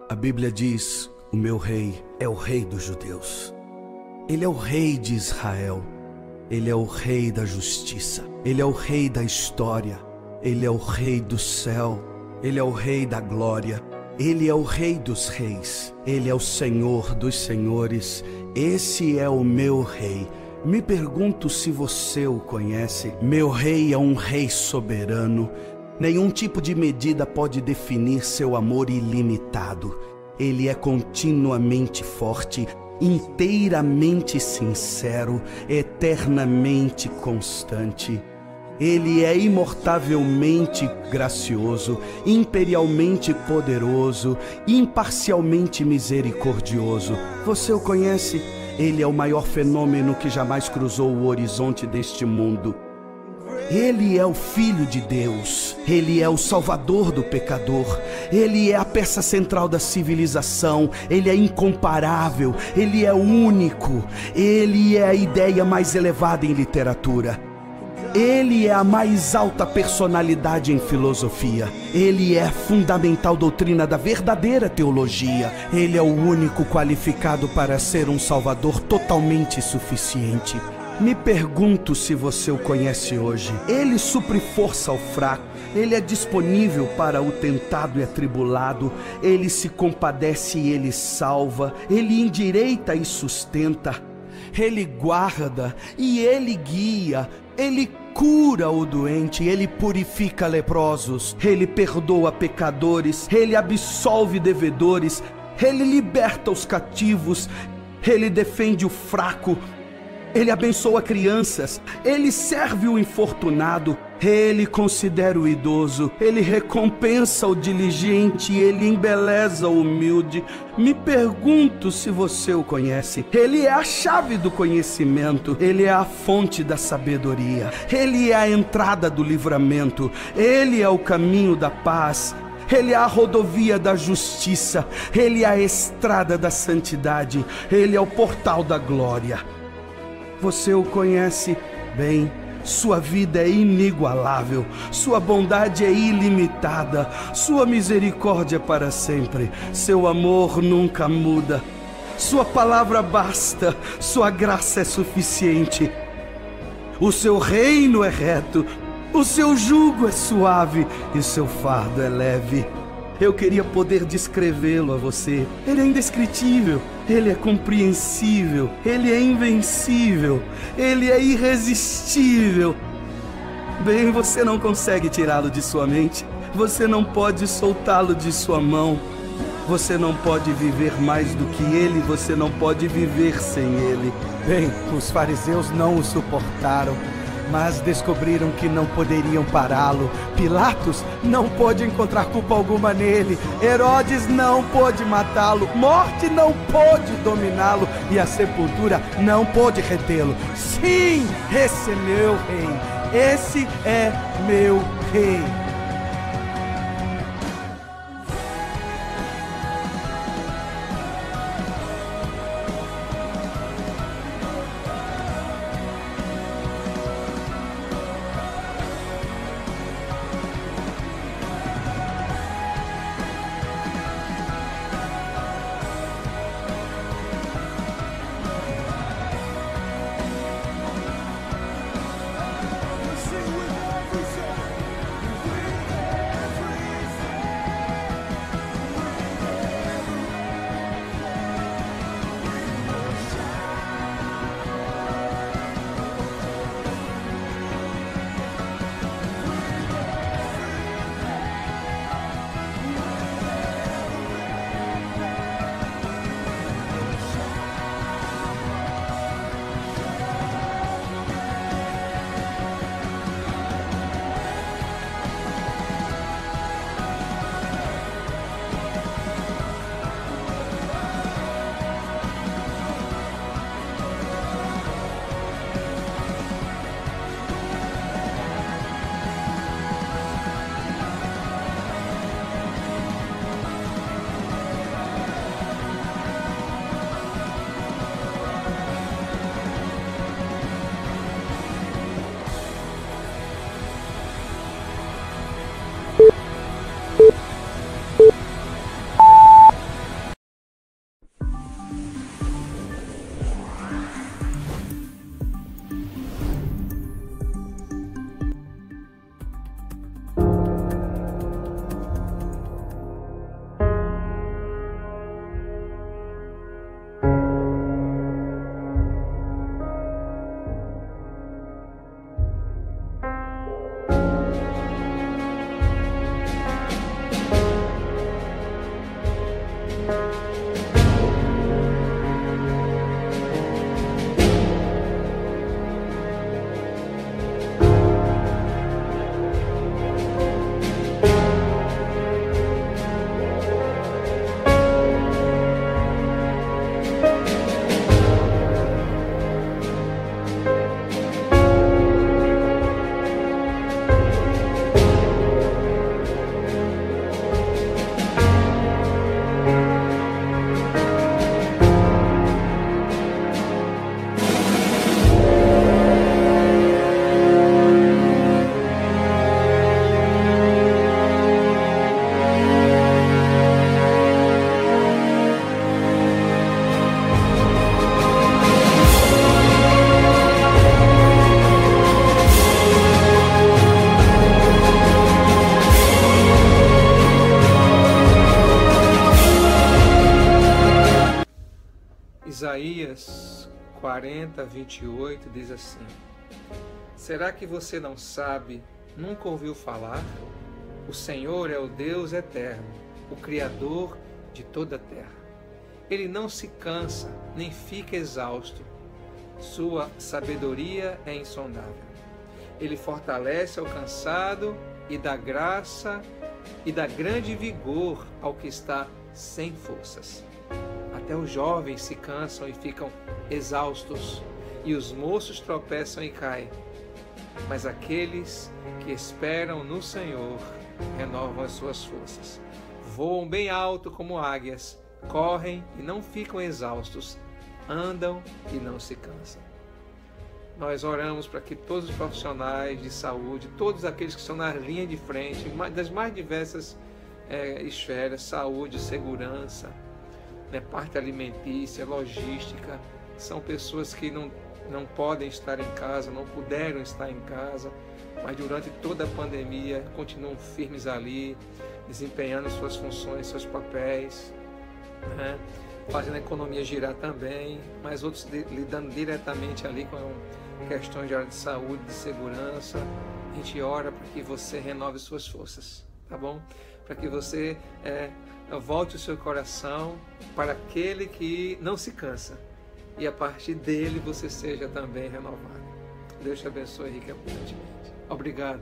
A Bíblia diz: o meu rei é o rei dos judeus. Ele é o rei de Israel. Ele é o rei da justiça. Ele é o rei da história. Ele é o rei do céu. Ele é o rei da glória. Ele é o rei dos reis. Ele é o Senhor dos senhores. Esse é o meu rei. Me pergunto se você o conhece. Meu rei é um rei soberano. Nenhum tipo de medida pode definir seu amor ilimitado. Ele é continuamente forte, inteiramente sincero, eternamente constante. Ele é imortavelmente gracioso, imperialmente poderoso, imparcialmente misericordioso. Você o conhece? Ele é o maior fenômeno que jamais cruzou o horizonte deste mundo. Ele é o Filho de Deus, Ele é o Salvador do pecador, Ele é a peça central da civilização, Ele é incomparável, Ele é único, Ele é a ideia mais elevada em literatura. Ele é a mais alta personalidade em filosofia. Ele é a fundamental doutrina da verdadeira teologia. Ele é o único qualificado para ser um Salvador totalmente suficiente. Me pergunto se você o conhece hoje. Ele supre força ao fraco. Ele é disponível para o tentado e atribulado. Ele se compadece e ele salva. Ele endireita e sustenta. Ele guarda e ele guia. Ele cura o doente, ele purifica leprosos, ele perdoa pecadores, ele absolve devedores, ele liberta os cativos, ele defende o fraco, ele abençoa crianças, ele serve o infortunado, ele considera o idoso, ele recompensa o diligente, ele embeleza o humilde. Me pergunto se você o conhece. Ele é a chave do conhecimento, ele é a fonte da sabedoria, ele é a entrada do livramento, ele é o caminho da paz. Ele é a rodovia da justiça, ele é a estrada da santidade, ele é o portal da glória. Você o conhece bem, sua vida é inigualável, sua bondade é ilimitada, sua misericórdia para sempre, seu amor nunca muda, sua palavra basta, sua graça é suficiente, o seu reino é reto, o seu jugo é suave e seu fardo é leve. Eu queria poder descrevê-lo a você. Ele é indescritível, ele é compreensível, ele é invencível, ele é irresistível. Bem, você não consegue tirá-lo de sua mente, você não pode soltá-lo de sua mão. Você não pode viver mais do que ele, você não pode viver sem ele. Bem, os fariseus não o suportaram, mas descobriram que não poderiam pará-lo. Pilatos não pôde encontrar culpa alguma nele. Herodes não pôde matá-lo. Morte não pôde dominá-lo. E a sepultura não pôde retê-lo. Sim, esse é meu rei. Esse é meu rei. Isaías 40, 28 diz assim: será que você não sabe, nunca ouviu falar? O Senhor é o Deus eterno, o Criador de toda a terra. Ele não se cansa, nem fica exausto. Sua sabedoria é insondável. Ele fortalece ao cansado e dá graça e dá grande vigor ao que está sem forças. Até os jovens se cansam e ficam exaustos, e os moços tropeçam e caem. Mas aqueles que esperam no Senhor renovam as suas forças. Voam bem alto como águias, correm e não ficam exaustos, andam e não se cansam. Nós oramos para que todos os profissionais de saúde, todos aqueles que estão na linha de frente, das mais diversas esferas, saúde, segurança, parte alimentícia, logística, são pessoas que não podem estar em casa, não puderam estar em casa, mas durante toda a pandemia continuam firmes ali, desempenhando suas funções, seus papéis, fazendo a economia girar também, mas outros lidando diretamente ali com questões de área de saúde, de segurança. A gente ora para que você renove suas forças, tá bom? Para que você volte o seu coração para aquele que não se cansa e a partir dele você seja também renovado. Deus te abençoe rica e abundantemente. Obrigado.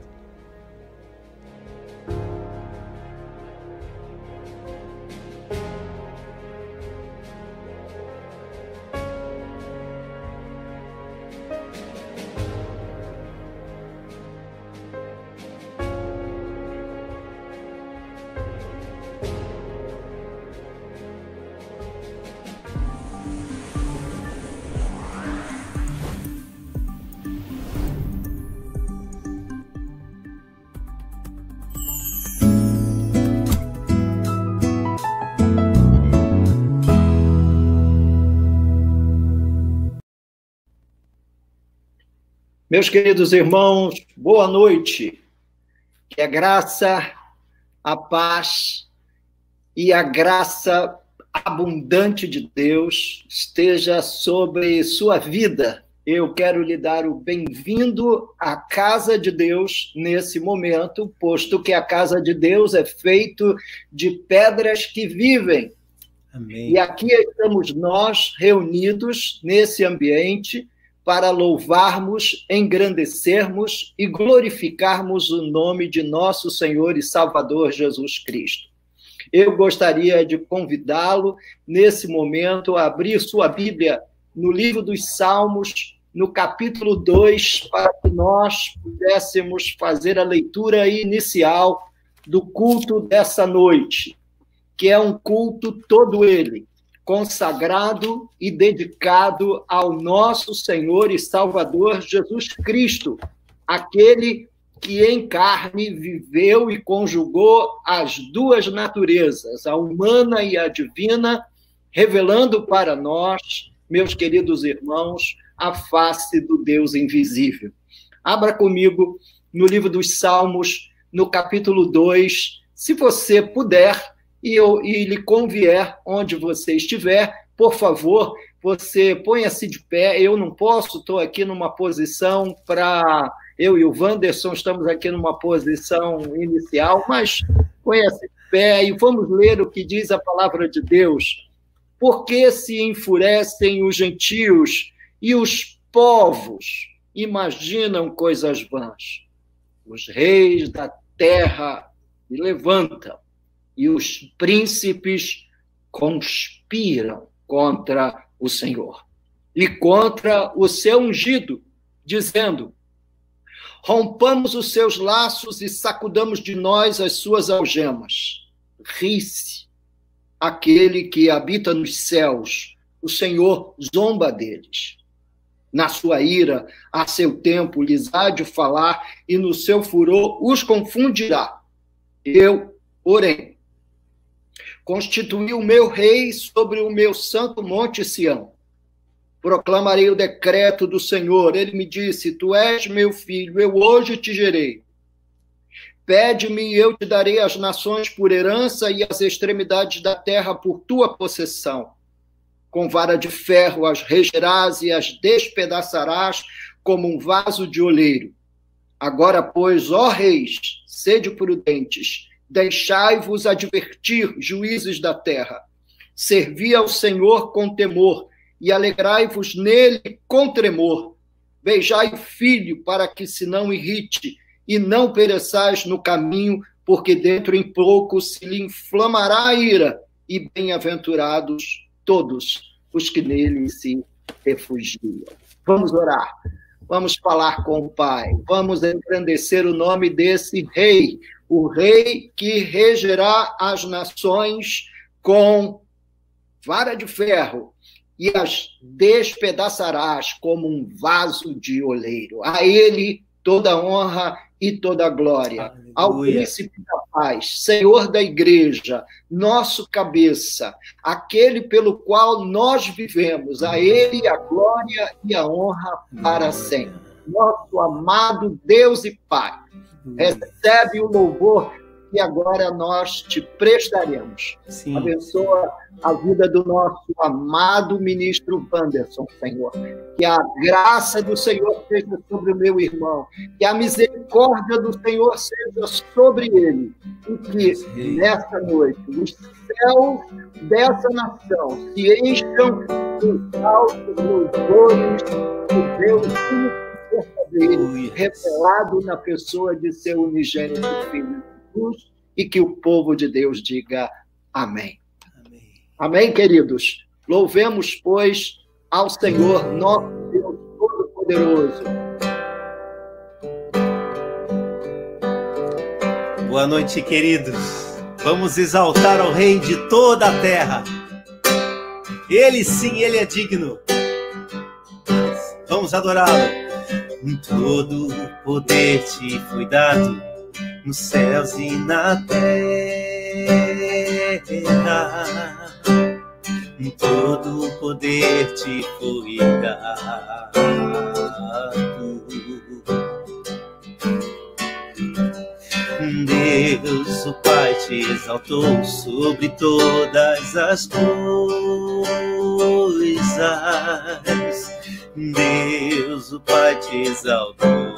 Meus queridos irmãos, boa noite. Que a graça, a paz e a graça abundante de Deus esteja sobre sua vida. Eu quero lhe dar o bem-vindo à casa de Deus nesse momento, posto que a casa de Deus é feita de pedras que vivem. Amém. E aqui estamos nós reunidos nesse ambiente para louvarmos, engrandecermos e glorificarmos o nome de nosso Senhor e Salvador Jesus Cristo. Eu gostaria de convidá-lo, nesse momento, a abrir sua Bíblia no livro dos Salmos, no capítulo 2, para que nós pudéssemos fazer a leitura inicial do culto dessa noite, que é um culto todo ele consagrado e dedicado ao nosso Senhor e Salvador Jesus Cristo, aquele que em carne viveu e conjugou as duas naturezas, a humana e a divina, revelando para nós, meus queridos irmãos, a face do Deus invisível. Abra comigo no livro dos Salmos, no capítulo 2, se você puder, e lhe convier, onde você estiver, por favor, você ponha-se de pé. Eu não posso, estou aqui numa posição para... Eu e o Wanderson estamos aqui numa posição inicial, mas ponha-se de pé e vamos ler o que diz a palavra de Deus. Por que se enfurecem os gentios e os povos imaginam coisas vãs? Os reis da terra se levantam, e os príncipes conspiram contra o Senhor e contra o seu ungido, dizendo: rompamos os seus laços e sacudamos de nós as suas algemas. Ri-se aquele que habita nos céus, o Senhor zomba deles. Na sua ira, a seu tempo, lhes há de falar, e no seu furor os confundirá. Eu, porém, constituí o meu rei sobre o meu santo monte Sião. Proclamarei o decreto do Senhor. Ele me disse: tu és meu filho, eu hoje te gerei. Pede-me e eu te darei as nações por herança e as extremidades da terra por tua possessão. com vara de ferro as regerás e as despedaçarás como um vaso de oleiro. Agora, pois, ó reis, sede prudentes, deixai-vos advertir, juízes da terra. Servi ao Senhor com temor e alegrai-vos nele com tremor. Beijai o filho para que se não irrite e não pereçais no caminho, porque dentro em pouco se lhe inflamará a ira, e bem-aventurados todos os que nele se refugiam. Vamos orar, vamos falar com o Pai, vamos engrandecer o nome desse rei, o rei que regerá as nações com vara de ferro e as despedaçarás como um vaso de oleiro. A ele toda honra e toda glória. Aleluia. Ao príncipe da paz, Senhor da igreja, nosso cabeça, aquele pelo qual nós vivemos, a ele a glória e a honra para sempre. Nosso amado Deus e Pai, recebe o louvor que agora nós te prestaremos. Sim. Abençoa a vida do nosso amado ministro Wanderson, Senhor. Que a graça do Senhor seja sobre o meu irmão, que a misericórdia do Senhor seja sobre ele, e que nesta noite os céus dessa nação se encham dos altos louvores do Deus dele, revelado na pessoa de seu unigênito Filho Jesus, e que o povo de Deus diga amém. Amém, amém, queridos. Louvemos, pois, ao Senhor, nosso Deus Todo-Poderoso. Boa noite, queridos. Vamos exaltar ao Rei de toda a terra. Ele sim, ele é digno. Vamos adorá-lo. Todo poder te foi dado nos céus e na terra. Todo poder te foi dado. Deus, o Pai, te exaltou sobre todas as coisas. Deus, o Pai, te exaltou.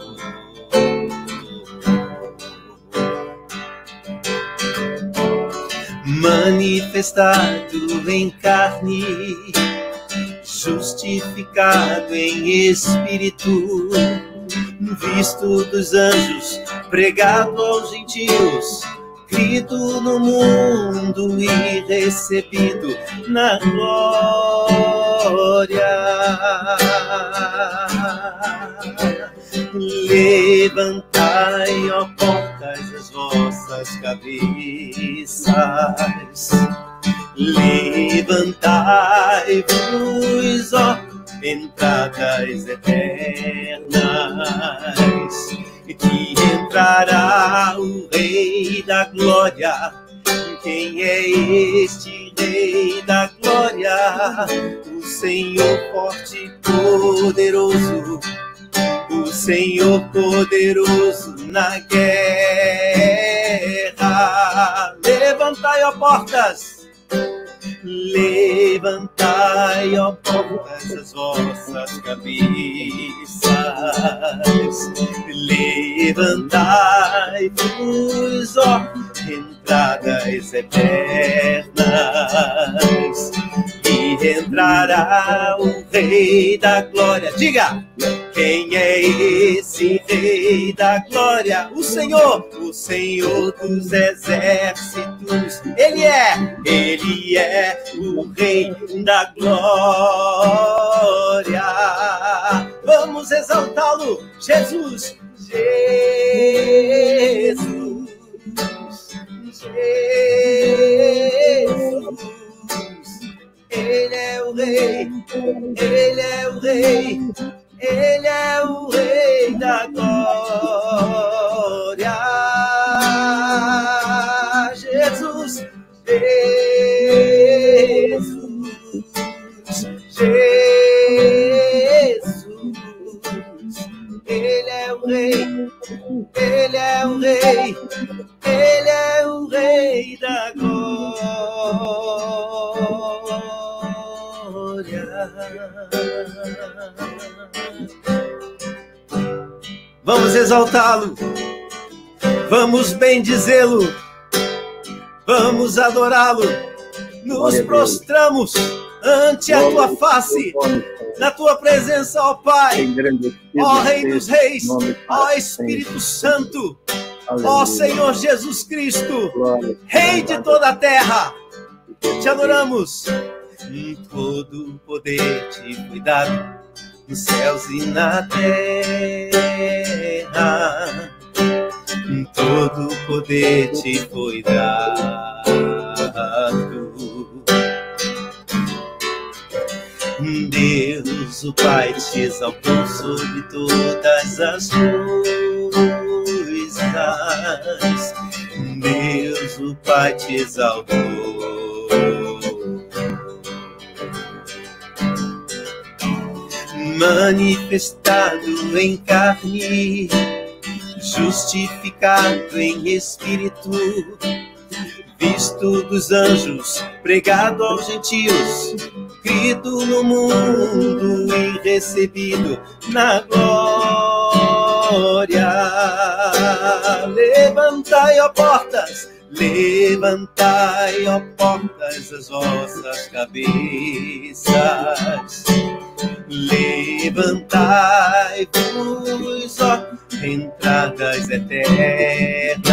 Manifestado em carne, justificado em espírito, visto dos anjos, pregado aos gentios, crido no mundo e recebido na glória. Levantai, ó portas, as vossas cabeças. Levantai-vos, ó entradas eternas, que entrará o Rei da Glória. Quem é este Rei da Glória? O Senhor forte e poderoso, o Senhor poderoso na guerra. Levantai, ó portas, levantai, ó portas, as vossas cabeças. Levantai-vos, ó entradas eternas, e entrará o Rei da Glória. Diga! Quem é esse Rei da Glória? O Senhor dos exércitos. Ele é o Rei da Glória. Vamos exaltá-lo, Jesus, Jesus, Jesus. Ele é o Rei, Ele é o Rei, Ele é o Rei da Glória. Jesus, Jesus, Jesus. Ele é o Rei, Ele é o Rei, Ele é o Rei da Glória. Vamos exaltá-lo, vamos bendizê-lo, vamos adorá-lo. Nos prostramos ante a tua face, na tua presença, ó Pai, ó Rei dos Reis, ó Espírito Santo, ó Senhor Jesus Cristo, Rei de toda a terra. Te adoramos. Todo poder te foi dado nos céus e na terra. Todo poder te foi dado. Deus, o Pai, te exaltou sobre todas as coisas. Deus, o Pai, te exaltou. Manifestado em carne, justificado em espírito, visto dos anjos, pregado aos gentios, crido no mundo e recebido na glória. Levantai, ó portas, levantai, ó portas, as vossas cabeças. Levantai-vos, ó entradas eternas,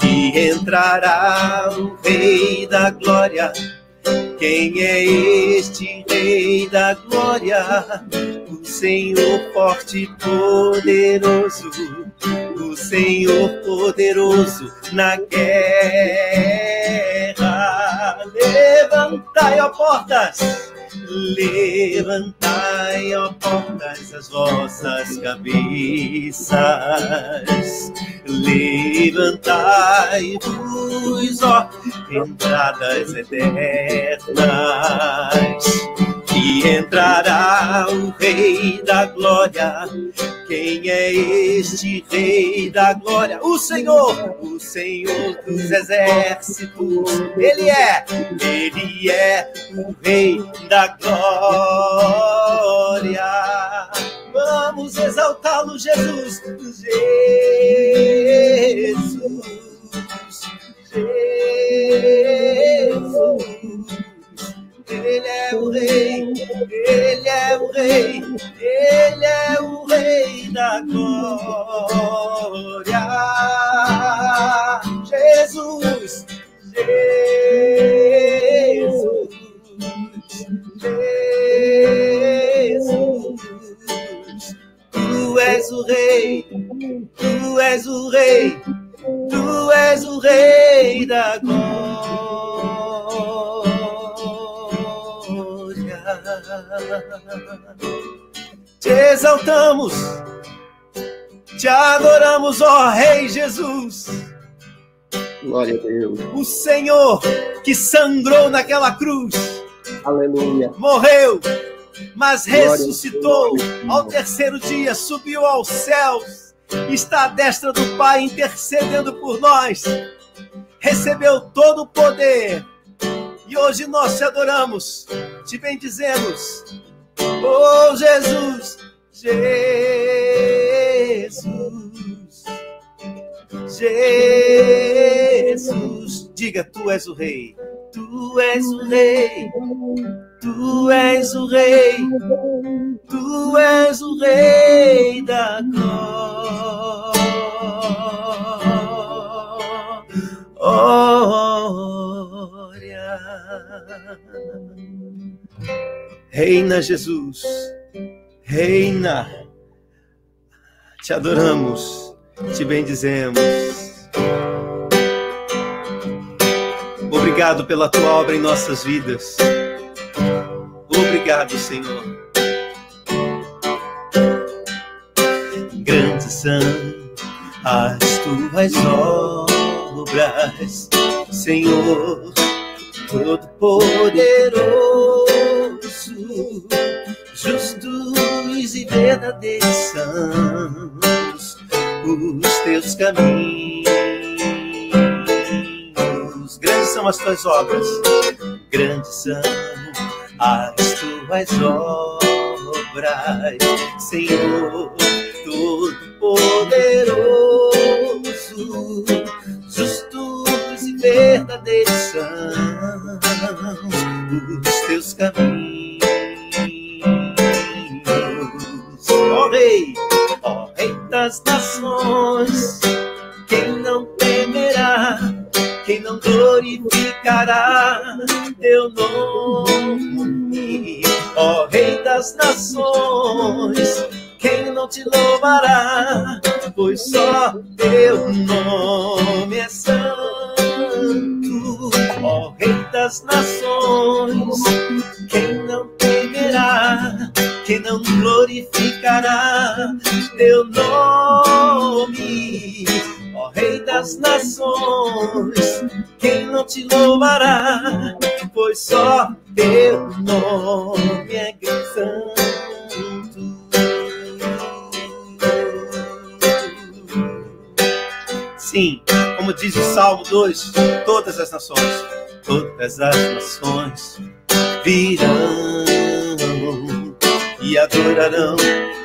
e entrará o Rei da Glória. Quem é este Rei da Glória? O Senhor forte e poderoso, o Senhor poderoso na guerra. Levantai, ó portas, levantai, ó portas, as vossas cabeças. Levantai-vos, ó entradas eternas, e entrará o Rei da Glória. Quem é este Rei da Glória? O Senhor dos exércitos. Ele é o Rei da Glória. Vamos exaltá-lo, Jesus. Ele é o Rei, Ele é o Rei, Ele é o Rei da Glória. Jesus, Jesus, Jesus. Tu és o Rei, Tu és o Rei, Tu és o Rei da Glória. Te exaltamos, te adoramos, ó Rei Jesus. Glória a Deus. O Senhor que sangrou naquela cruz. Aleluia. Morreu, mas ressuscitou ao terceiro dia, subiu aos céus, está à destra do Pai intercedendo por nós. Recebeu todo o poder. E hoje nós te adoramos, te bendizemos. Oh Jesus, Jesus, Jesus. Diga, Tu és o Rei, Tu és o Rei, Tu és o Rei, Tu és o Rei da glória. Reina Jesus, reina, te adoramos, te bendizemos. Obrigado pela tua obra em nossas vidas. Obrigado, Senhor. Grandes são as tuas obras, Senhor, todo-poderoso, justos e verdadeiros são os teus caminhos. Grandes são as tuas obras, grandes são as tuas obras, Senhor, Todo-Poderoso, justos e verdadeiros são os teus caminhos. Ó Rei das nações, quem não temerá, quem não glorificará teu nome? Ó Rei das nações, quem não te louvará, pois só teu nome é santo. Ó Rei das nações, quem não temerá, quem não glorificará teu nome? Ó Rei das nações, quem não te louvará, pois só teu nome é santo. Sim, como diz o Salmo 2, todas as nações virão e adorarão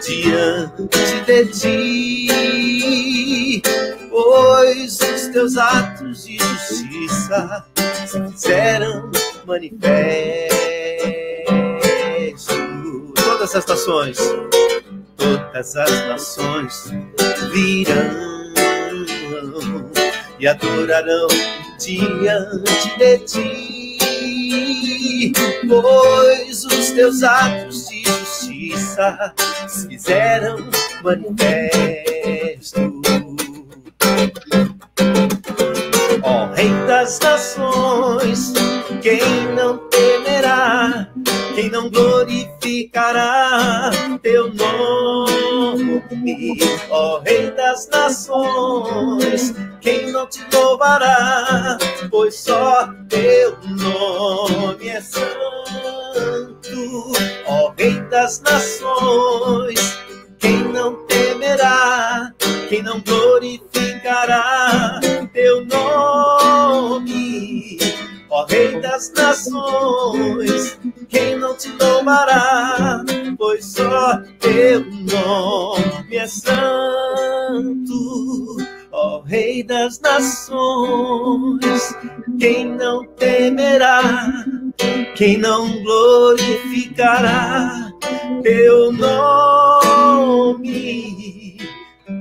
diante de ti, pois os teus atos de justiça se fizeram manifestos. Todas as nações virão e adorarão diante de ti, pois os teus atos de justiça se fizeram manifestos. Ó Rei das nações, quem não temerá, quem não glorificará teu nome? Ó Rei das nações, quem não te louvará, pois só teu nome é santo. Ó Rei das nações, quem não temerá, quem não glorificará teu nome? Ó Rei das nações, quem não te louvará, pois só teu nome é santo. Ó Rei das nações, quem não temerá, quem não glorificará teu nome?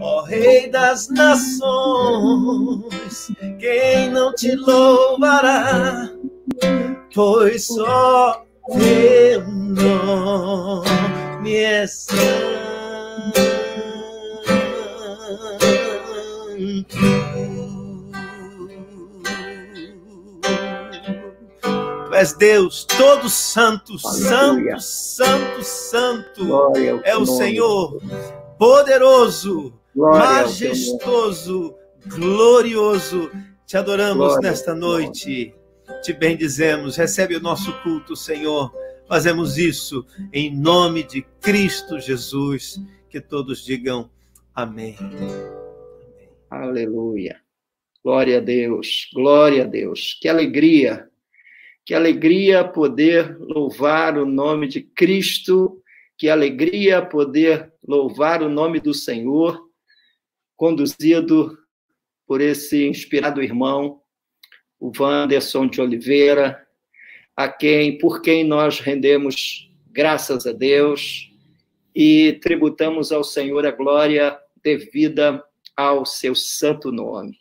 Ó Rei das nações, quem não te louvará, pois só teu nome é santo. Tu és Deus, todo santo, Aleluia. santo, santo, Glória é o nome. Senhor, poderoso, Glória majestoso, glorioso. Te adoramos Glória nesta noite, te bendizemos, recebe o nosso culto, Senhor. Fazemos isso em nome de Cristo Jesus, que todos digam amém. Aleluia. Glória a Deus, glória a Deus. Que alegria poder louvar o nome de Cristo, que alegria poder louvar o nome do Senhor, conduzido por esse inspirado irmão, o Wanderson de Oliveira, por quem nós rendemos graças a Deus e tributamos ao Senhor a glória devida ao seu santo nome.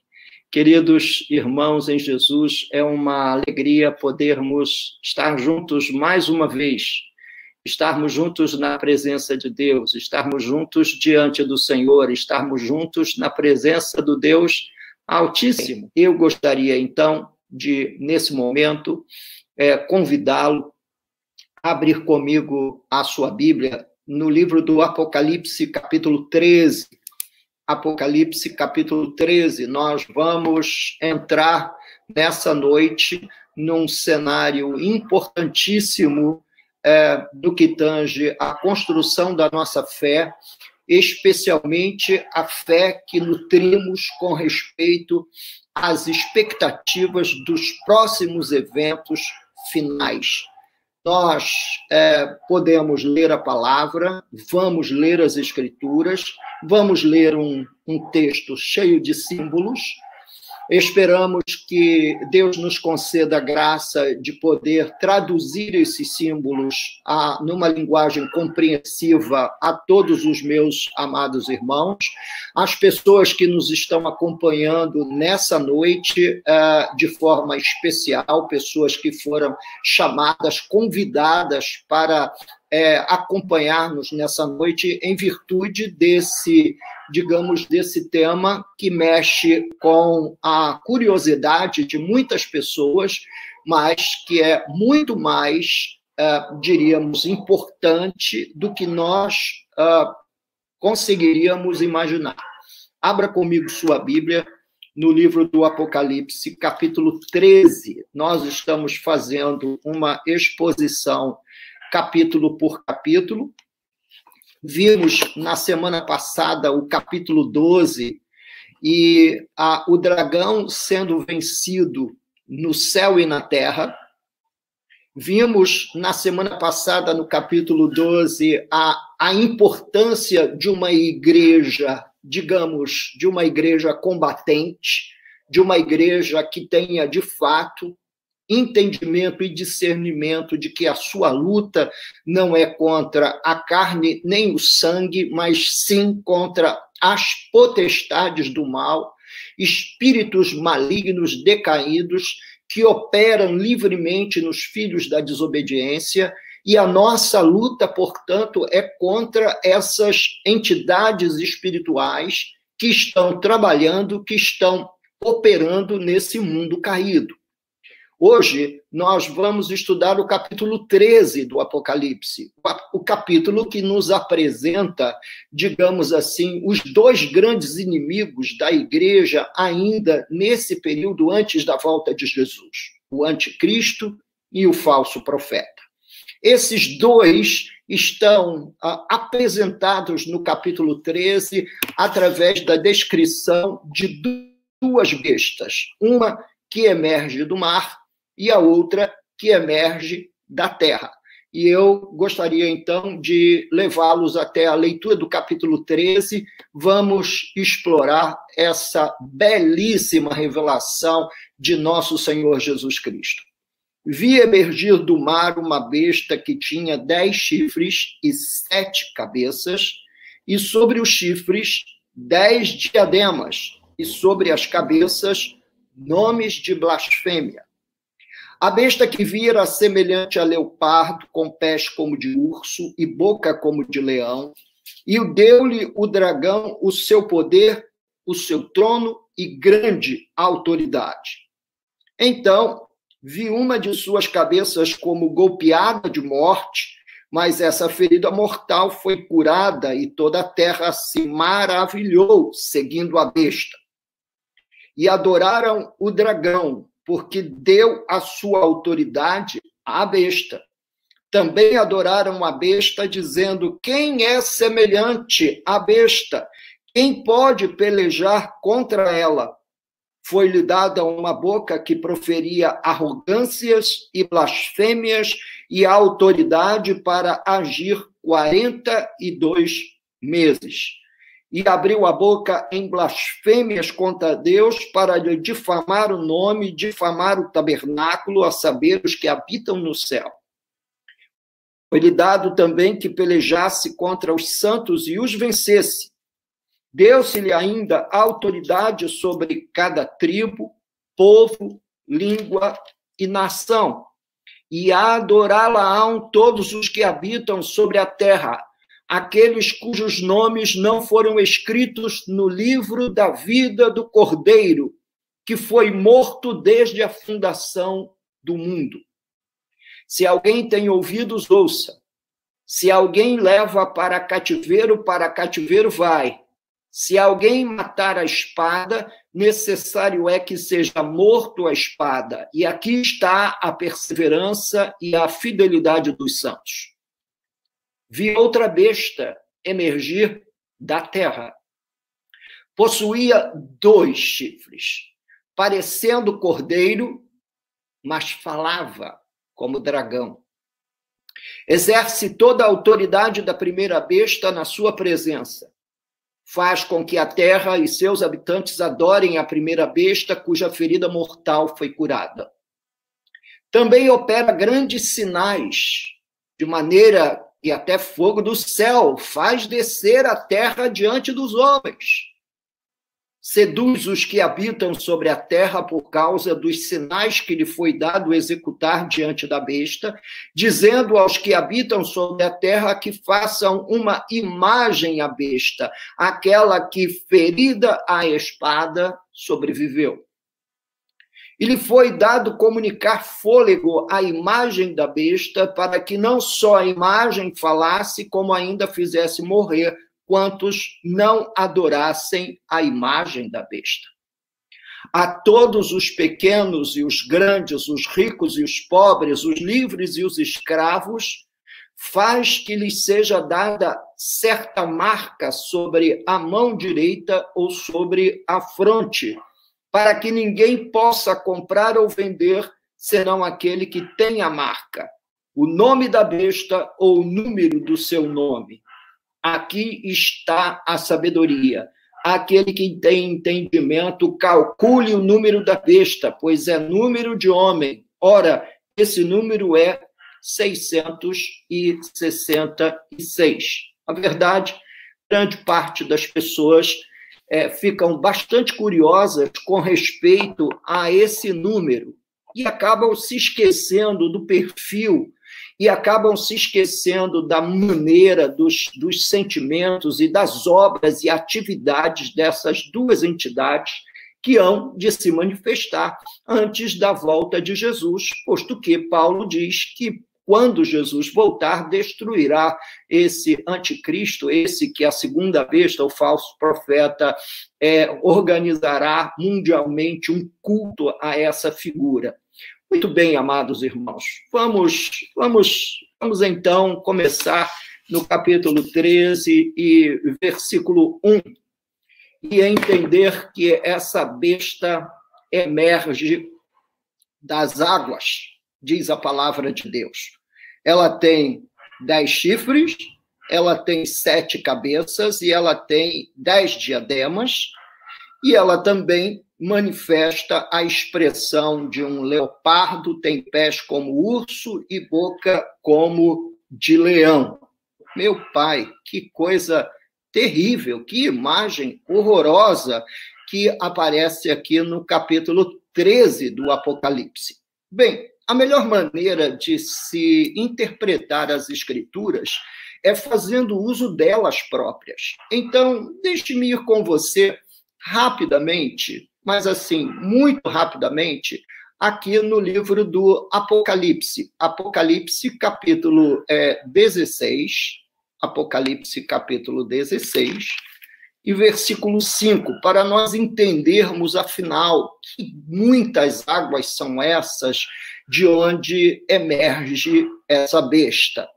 Queridos irmãos em Jesus, é uma alegria podermos estar juntos mais uma vez, estarmos juntos na presença de Deus, estarmos juntos diante do Senhor, estarmos juntos na presença do Deus Altíssimo. Eu gostaria, então, de, nesse momento, convidá-lo a abrir comigo a sua Bíblia no livro do Apocalipse, capítulo 13. Apocalipse, capítulo 13. Nós vamos entrar nessa noite num cenário importantíssimo do que tange a construção da nossa fé, especialmente a fé que nutrimos com respeito às expectativas dos próximos eventos finais. nós podemos ler a palavra, vamos ler as Escrituras, vamos ler um texto cheio de símbolos. Esperamos que Deus nos conceda a graça de poder traduzir esses símbolos numa linguagem compreensiva a todos os meus amados irmãos, as pessoas que nos estão acompanhando nessa noite de forma especial, pessoas que foram chamadas, convidadas para acompanhar-nos nessa noite em virtude desse tema que mexe com a curiosidade de muitas pessoas, mas que é muito mais, diríamos, importante do que nós conseguiríamos imaginar. Abra comigo sua Bíblia no livro do Apocalipse, capítulo 13. Nós estamos fazendo uma exposição capítulo por capítulo. Vimos na semana passada o capítulo 12 e o dragão sendo vencido no céu e na terra. Vimos na semana passada, no capítulo 12, a importância de uma igreja, digamos, de uma igreja combatente, de uma igreja que tenha, de fato, entendimento e discernimento de que a sua luta não é contra a carne nem o sangue, mas sim contra as potestades do mal, espíritos malignos decaídos que operam livremente nos filhos da desobediência, e a nossa luta, portanto, é contra essas entidades espirituais que estão trabalhando, que estão operando nesse mundo caído. Hoje, nós vamos estudar o capítulo 13 do Apocalipse, o capítulo que nos apresenta, digamos assim, os dois grandes inimigos da igreja ainda nesse período antes da volta de Jesus, o anticristo e o falso profeta. Esses dois estão apresentados no capítulo 13 através da descrição de duas bestas, uma que emerge do mar e a outra que emerge da terra. E eu gostaria, então, de levá-los até a leitura do capítulo 13. Vamos explorar essa belíssima revelação de nosso Senhor Jesus Cristo. Vi emergir do mar uma besta que tinha 10 chifres e 7 cabeças, e sobre os chifres 10 diademas, e sobre as cabeças nomes de blasfêmia. A besta que vi era semelhante a leopardo, com pés como de urso e boca como de leão, e deu-lhe o dragão o seu poder, o seu trono e grande autoridade. Então, vi uma de suas cabeças como golpeada de morte, mas essa ferida mortal foi curada e toda a terra se maravilhou, seguindo a besta. E adoraram o dragão, porque deu a sua autoridade à besta. Também adoraram a besta, dizendo: quem é semelhante à besta? Quem pode pelejar contra ela? Foi-lhe dada uma boca que proferia arrogâncias e blasfêmias e a autoridade para agir 42 meses. E abriu a boca em blasfêmias contra Deus para lhe difamar o nome, difamar o tabernáculo, a saber, os que habitam no céu. Foi-lhe dado também que pelejasse contra os santos e os vencesse. Deu-se-lhe ainda autoridade sobre cada tribo, povo, língua e nação. E adorá-la-ão todos os que habitam sobre a terra, aqueles cujos nomes não foram escritos no livro da vida do Cordeiro, que foi morto desde a fundação do mundo. Se alguém tem ouvidos, ouça. Se alguém leva para cativeiro vai. Se alguém matar a espada, necessário é que seja morto a espada. E aqui está a perseverança e a fidelidade dos santos. Vi outra besta emergir da terra. Possuía 2 chifres, parecendo cordeiro, mas falava como dragão. Exerce toda a autoridade da primeira besta na sua presença. Faz com que a terra e seus habitantes adorem a primeira besta cuja ferida mortal foi curada. Também opera grandes sinais, de maneira que até fogo do céu faz descer a terra diante dos homens. Seduz os que habitam sobre a terra por causa dos sinais que lhe foi dado executar diante da besta, dizendo aos que habitam sobre a terra que façam uma imagem à besta, aquela que, ferida à espada, sobreviveu. E lhe foi dado comunicar fôlego à imagem da besta, para que não só a imagem falasse, como ainda fizesse morrer quantos não adorassem a imagem da besta. A todos os pequenos e os grandes, os ricos e os pobres, os livres e os escravos, faz que lhes seja dada certa marca sobre a mão direita ou sobre a fronte, para que ninguém possa comprar ou vender, senão aquele que tem a marca, o nome da besta ou o número do seu nome. Aqui está a sabedoria. Aquele que tem entendimento, calcule o número da besta, pois é número de homem. Ora, esse número é 666. Na verdade, grande parte das pessoas ficam bastante curiosas com respeito a esse número e acabam se esquecendo do perfil e acabam se esquecendo da maneira, dos sentimentos e das obras e atividades dessas duas entidades que hão de se manifestar antes da volta de Jesus, posto que Paulo diz que quando Jesus voltar, destruirá esse anticristo, esse que a segunda besta, o falso profeta, organizará mundialmente um culto a essa figura. Muito bem, amados irmãos, vamos então começar no capítulo 13 e versículo 1, e entender que essa besta emerge das águas, diz a palavra de Deus. Ela tem 10 chifres, ela tem 7 cabeças e ela tem 10 diademas, e ela também manifesta a expressão de um leopardo, tem pés como urso e boca como de leão. Meu pai, que coisa terrível, que imagem horrorosa que aparece aqui no capítulo 13 do Apocalipse. Bem, a melhor maneira de se interpretar as Escrituras é fazendo uso delas próprias. Então, deixe-me ir com você rapidamente, mas assim, muito rapidamente, aqui no livro do Apocalipse. Apocalipse, capítulo 16, Apocalipse, capítulo 16, e versículo 5, para nós entendermos, afinal, que muitas águas são essas de onde emerge essa besta.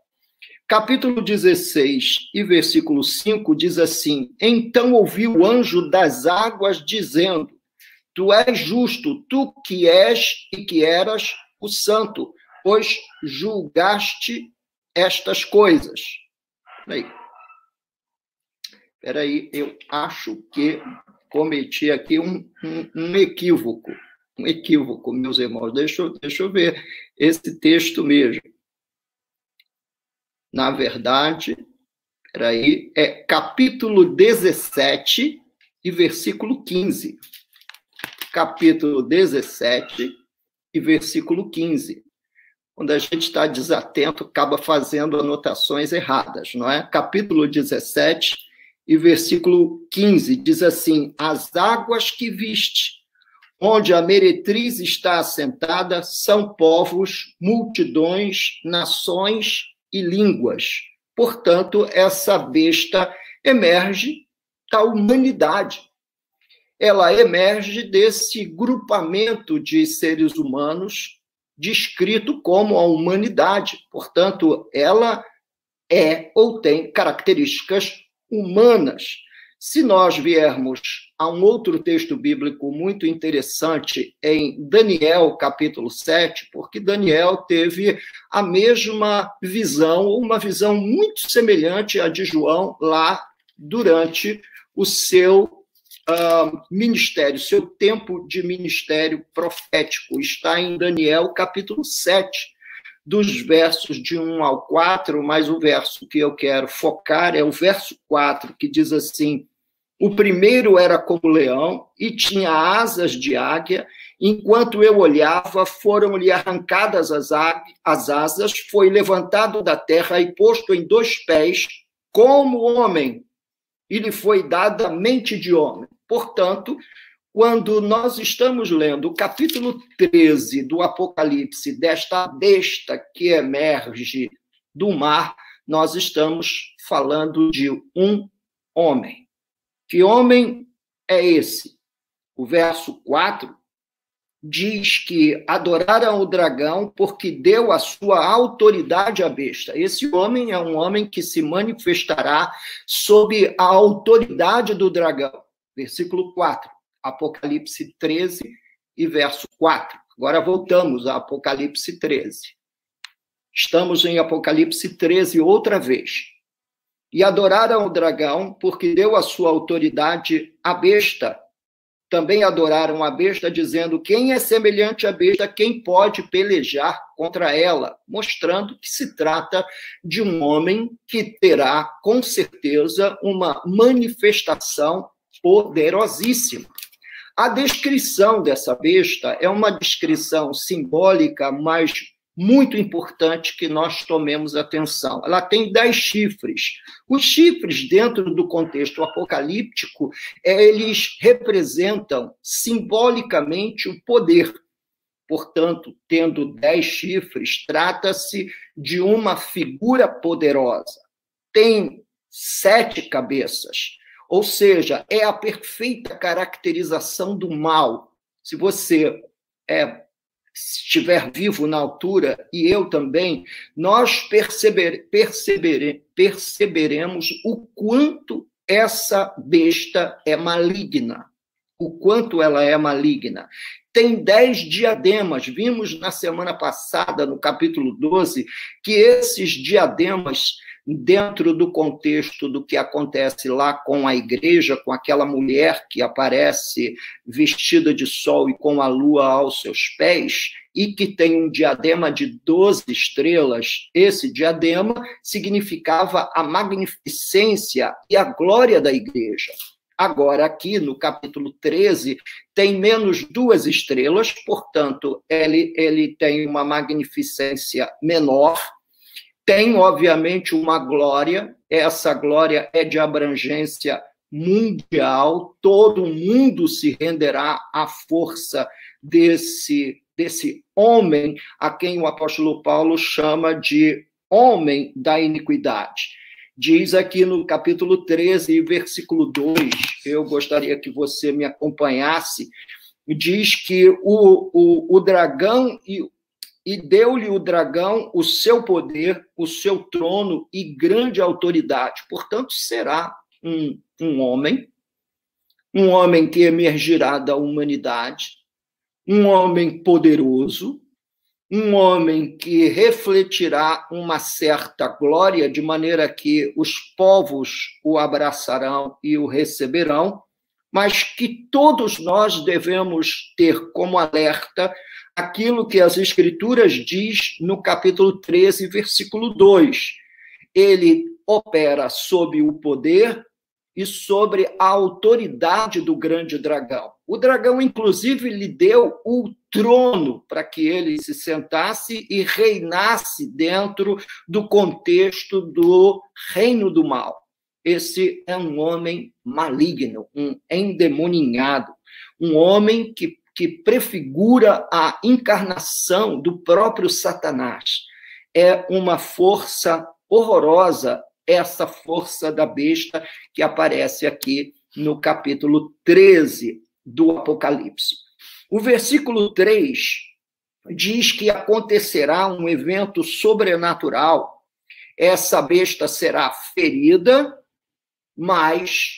Capítulo 16 e versículo 5 diz assim: Então ouvi o anjo das águas dizendo, Tu és justo, tu que és e que eras o santo, pois julgaste estas coisas. Peraí, eu acho que cometi aqui um equívoco. Um equívoco, meus irmãos. Deixa eu ver esse texto mesmo. Na verdade, peraí, é capítulo 17 e versículo 15. Capítulo 17 e versículo 15. Quando a gente está desatento, acaba fazendo anotações erradas, não é? Capítulo 17 e versículo 15 diz assim: As águas que viste, onde a meretriz está assentada, são povos, multidões, nações e línguas. Portanto, essa besta emerge da humanidade. Ela emerge desse grupamento de seres humanos descrito como a humanidade. Portanto, ela é ou tem características humanas. Se nós viermos a um outro texto bíblico muito interessante, em Daniel, capítulo 7, porque Daniel teve a mesma visão, uma visão muito semelhante à de João, lá durante o seu ministério, seu tempo de ministério profético. Está em Daniel, capítulo 7, dos versos de 1 ao 4, mas o verso que eu quero focar é o verso 4, que diz assim: o primeiro era como leão e tinha asas de águia. Enquanto eu olhava, foram-lhe arrancadas as asas, foi levantado da terra e posto em 2 pés, como homem, e lhe foi dada mente de homem. Portanto, quando nós estamos lendo o capítulo 13 do Apocalipse, desta besta que emerge do mar, nós estamos falando de um homem. Que homem é esse? O verso 4 diz que adoraram o dragão porque deu a sua autoridade à besta. Esse homem é um homem que se manifestará sob a autoridade do dragão. Versículo 4. Apocalipse 13 e verso 4. Agora voltamos a Apocalipse 13. Estamos em Apocalipse 13 outra vez. E adoraram o dragão, porque deu a sua autoridade à besta. Também adoraram a besta, dizendo: quem é semelhante à besta, quem pode pelejar contra ela? Mostrando que se trata de um homem que terá, com certeza, uma manifestação poderosíssima. A descrição dessa besta é uma descrição simbólica, mas muito importante que nós tomemos atenção. Ela tem 10 chifres. Os chifres, dentro do contexto apocalíptico, eles representam simbolicamente o poder. Portanto, tendo 10 chifres, trata-se de uma figura poderosa. Tem 7 cabeças. Ou seja, é a perfeita caracterização do mal. Se você estiver vivo na altura, e eu também, nós perceberemos o quanto essa besta é maligna. O quanto ela é maligna. Tem 10 diademas. Vimos na semana passada, no capítulo 12, que esses diademas, dentro do contexto do que acontece lá com a igreja, com aquela mulher que aparece vestida de sol e com a lua aos seus pés, e que tem um diadema de 12 estrelas, esse diadema significava a magnificência e a glória da igreja. Agora, aqui no capítulo 13, tem menos 2 estrelas, portanto, ele tem uma magnificência menor. Tem, obviamente, uma glória, essa glória é de abrangência mundial, todo mundo se renderá à força desse homem, a quem o apóstolo Paulo chama de homem da iniquidade. Diz aqui no capítulo 13, versículo 2, eu gostaria que você me acompanhasse, diz que o dragão e deu-lhe o dragão o seu poder, o seu trono e grande autoridade. Portanto, será um homem que emergirá da humanidade, um homem poderoso, um homem que refletirá uma certa glória, de maneira que os povos o abraçarão e o receberão, mas que todos nós devemos ter como alerta aquilo que as Escrituras diz no capítulo 13, versículo 2. Ele opera sob o poder e sobre a autoridade do grande dragão. O dragão, inclusive, lhe deu o trono para que ele se sentasse e reinasse dentro do contexto do reino do mal. Esse é um homem maligno, um endemoninhado, um homem que prefigura a encarnação do próprio Satanás. É uma força horrorosa, essa força da besta que aparece aqui no capítulo 13 do Apocalipse. O versículo 3 diz que acontecerá um evento sobrenatural. Essa besta será ferida, mas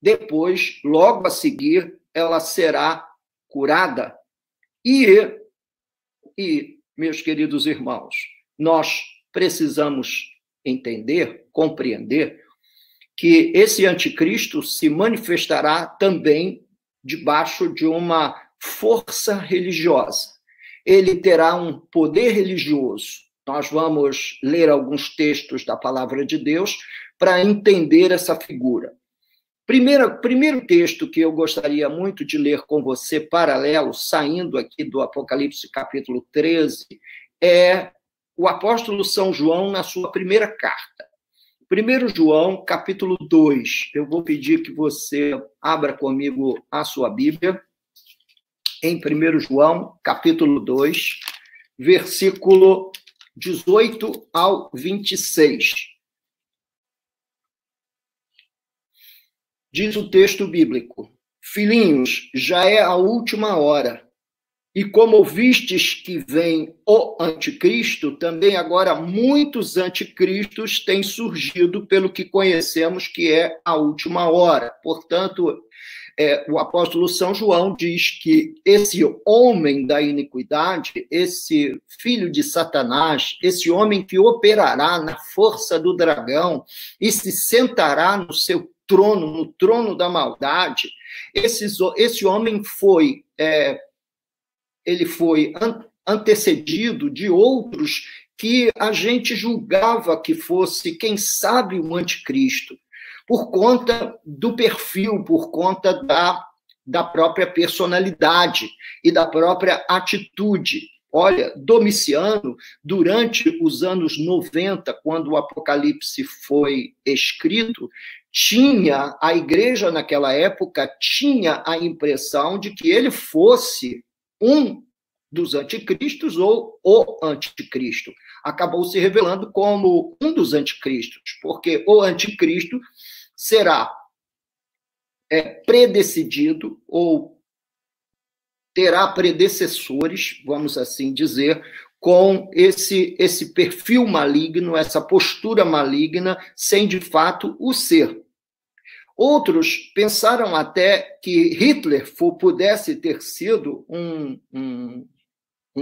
depois, logo a seguir, ela será curada. E, meus queridos irmãos, nós precisamos entender, compreender, que esse anticristo se manifestará também debaixo de uma força religiosa. Ele terá um poder religioso. Nós vamos ler alguns textos da palavra de Deus para entender essa figura. Primeiro texto que eu gostaria muito de ler com você, paralelo, saindo aqui do Apocalipse capítulo 13, é o apóstolo São João na sua primeira carta. 1 João, capítulo 2. Eu vou pedir que você abra comigo a sua Bíblia, em 1 João, capítulo 2, versículo 18 ao 26. Diz o texto bíblico: Filhinhos, já é a última hora. E como ouvistes que vem o anticristo, também agora muitos anticristos têm surgido pelo que conhecemos que é a última hora. Portanto, o apóstolo São João diz que esse homem da iniquidade, esse filho de Satanás, esse homem que operará na força do dragão e se sentará no seu trono, no trono da maldade, esse homem foi... ele foi antecedido de outros que a gente julgava que fosse, quem sabe, um anticristo, por conta do perfil, por conta da própria personalidade e da própria atitude. Olha, Domiciano, durante os anos 90, quando o Apocalipse foi escrito, a igreja naquela época tinha a impressão de que ele fosse um dos anticristos ou o anticristo. Acabou se revelando como um dos anticristos, porque o anticristo será predecidido ou terá predecessores, vamos assim dizer, com esse perfil maligno, essa postura maligna, sem de fato o ser. Outros pensaram até que Hitler pudesse ter sido um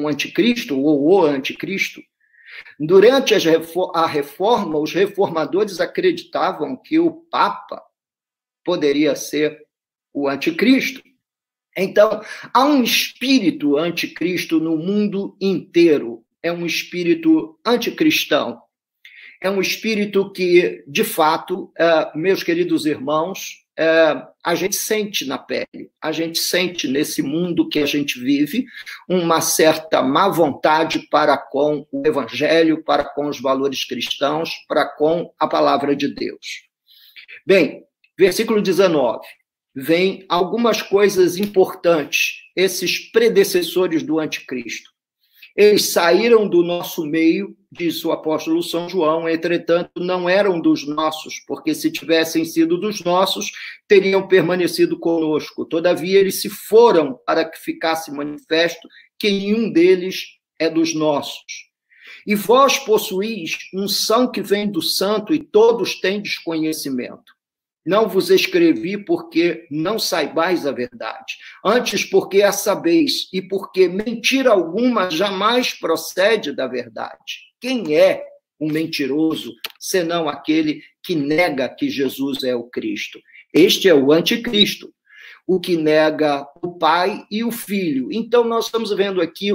anticristo ou o anticristo. Durante a reforma, os reformadores acreditavam que o Papa poderia ser o anticristo. Então, há um espírito anticristo no mundo inteiro. É um espírito anticristão. É um espírito que, de fato, meus queridos irmãos, a gente sente na pele, a gente sente nesse mundo que a gente vive uma certa má vontade para com o Evangelho, para com os valores cristãos, para com a palavra de Deus. Bem, versículo 19, vem algumas coisas importantes, esses predecessores do anticristo. Eles saíram do nosso meio, diz o apóstolo São João, entretanto, não eram dos nossos, porque se tivessem sido dos nossos, teriam permanecido conosco. Todavia, eles se foram para que ficasse manifesto que nenhum deles é dos nossos. E vós possuís unção que vem do santo, e todos têm desconhecimento. Não vos escrevi porque não saibais a verdade, antes porque a sabeis, e porque mentira alguma jamais procede da verdade. Quem é um mentiroso, senão aquele que nega que Jesus é o Cristo? Este é o anticristo, o que nega o Pai e o Filho. Então, nós estamos vendo aqui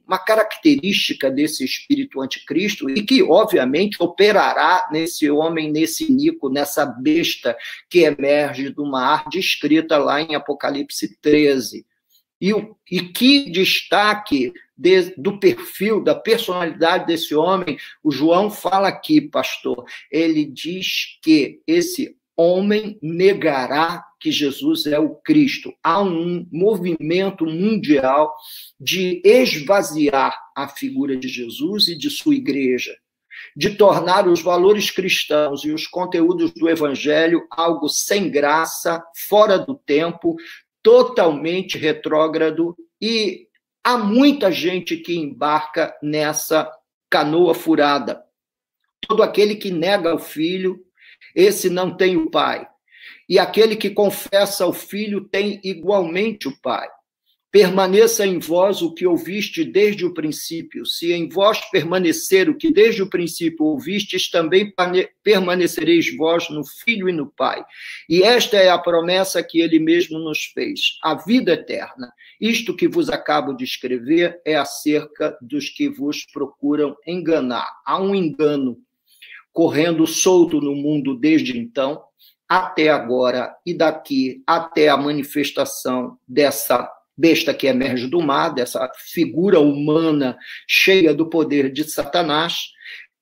uma característica desse espírito anticristo e que, obviamente, operará nesse homem, nesse Nico, nessa besta que emerge do mar, descrita lá em Apocalipse 13. E que destaque do perfil, da personalidade desse homem, o João fala aqui, pastor, ele diz que esse homem negará que Jesus é o Cristo. Há um movimento mundial de esvaziar a figura de Jesus e de sua igreja, de tornar os valores cristãos e os conteúdos do evangelho algo sem graça, fora do tempo, totalmente retrógrado, e há muita gente que embarca nessa canoa furada. Todo aquele que nega o Filho, esse não tem o Pai. e aquele que confessa o Filho tem igualmente o Pai. Permaneça em vós o que ouviste desde o princípio. Se em vós permanecer o que desde o princípio ouvistes, também permanecereis vós no Filho e no Pai. E esta é a promessa que ele mesmo nos fez, a vida eterna. Isto que vos acabo de escrever é acerca dos que vos procuram enganar. Há um engano correndo solto no mundo desde então, até agora, e daqui até a manifestação dessa besta que emerge do mar, dessa figura humana cheia do poder de Satanás,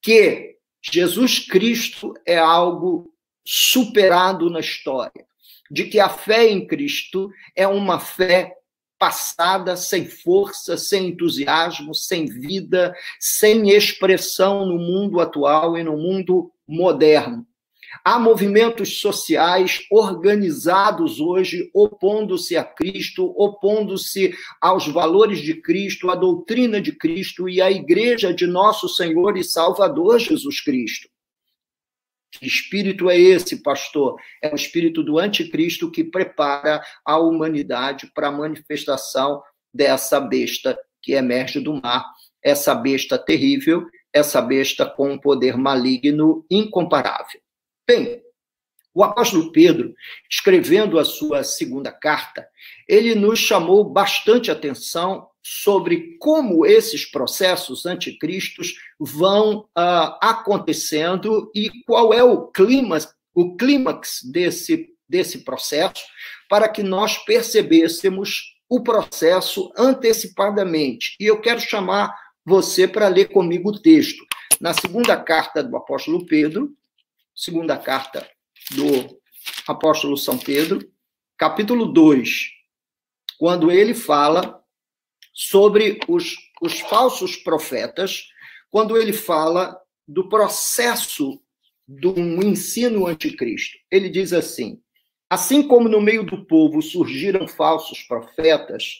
que Jesus Cristo é algo superado na história, de que a fé em Cristo é uma fé passada, sem força, sem entusiasmo, sem vida, sem expressão no mundo atual e no mundo moderno. Há movimentos sociais organizados hoje, opondo-se a Cristo, opondo-se aos valores de Cristo, à doutrina de Cristo e à igreja de nosso Senhor e Salvador Jesus Cristo. Que espírito é esse, pastor? É o espírito do anticristo que prepara a humanidade para a manifestação dessa besta que emerge do mar, essa besta terrível, essa besta com um poder maligno incomparável. Bem, o apóstolo Pedro, escrevendo a sua segunda carta, ele nos chamou bastante atenção sobre como esses processos anticristos vão acontecendo e qual é o clímax desse processo, para que nós percebêssemos o processo antecipadamente. E eu quero chamar você para ler comigo o texto. Na segunda carta do apóstolo Pedro, segunda carta do apóstolo São Pedro, capítulo 2, quando ele fala sobre os falsos profetas, quando ele fala do processo do ensino anticristo. Ele diz assim: assim como no meio do povo surgiram falsos profetas,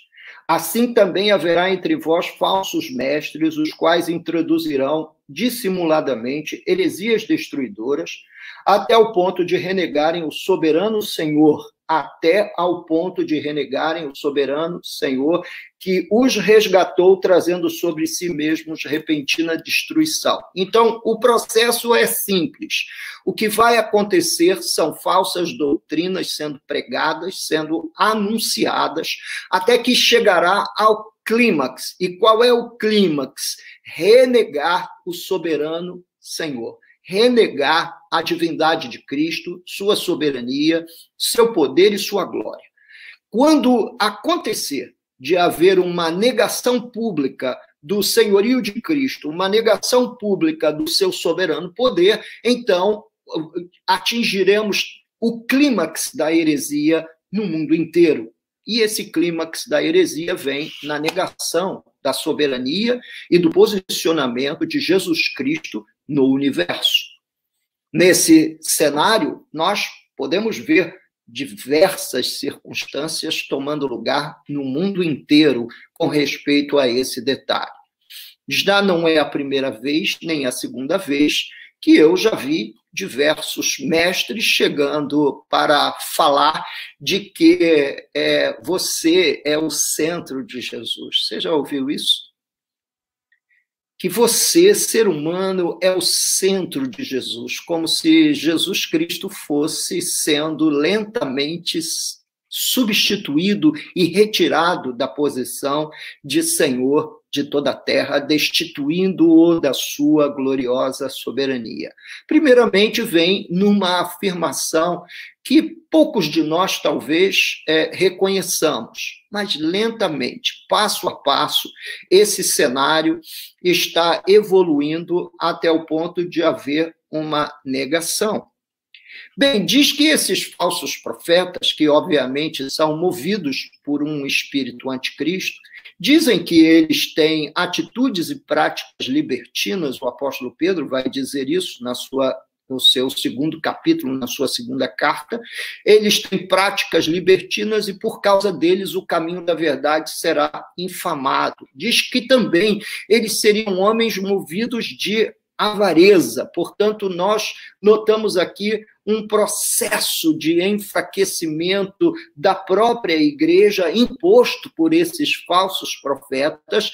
assim também haverá entre vós falsos mestres, os quais introduzirão dissimuladamente heresias destruidoras, até o ponto de renegarem o soberano Senhor, até ao ponto de renegarem o soberano Senhor, que os resgatou, trazendo sobre si mesmos repentina destruição. Então, o processo é simples. O que vai acontecer são falsas doutrinas sendo pregadas, sendo anunciadas, até que chegará ao clímax. E qual é o clímax? Renegar o soberano Senhor. Renegar a divindade de Cristo, sua soberania, seu poder e sua glória. Quando acontecer de haver uma negação pública do senhorio de Cristo, uma negação pública do seu soberano poder, então atingiremos o clímax da heresia no mundo inteiro. E esse clímax da heresia vem na negação da soberania e do posicionamento de Jesus Cristo no universo. Nesse cenário, nós podemos ver diversas circunstâncias tomando lugar no mundo inteiro com respeito a esse detalhe. Já não é a primeira vez, nem a segunda vez, que eu já vi diversos mestres chegando para falar de que você é o centro de Jesus. Você já ouviu isso? Que você, ser humano, é o centro de Jesus, como se Jesus Cristo fosse sendo lentamente substituído e retirado da posição de Senhor de toda a terra, destituindo-o da sua gloriosa soberania. Primeiramente, vem numa afirmação que poucos de nós, talvez, reconheçamos, mas lentamente, passo a passo, esse cenário está evoluindo até o ponto de haver uma negação. Bem, diz que esses falsos profetas, que obviamente são movidos por um espírito anticristo, dizem que eles têm atitudes e práticas libertinas, o apóstolo Pedro vai dizer isso no seu segundo capítulo, na sua segunda carta. Eles têm práticas libertinas e, por causa deles, o caminho da verdade será infamado. Diz que também eles seriam homens movidos de avareza. Portanto, nós notamos aqui um processo de enfraquecimento da própria igreja imposto por esses falsos profetas,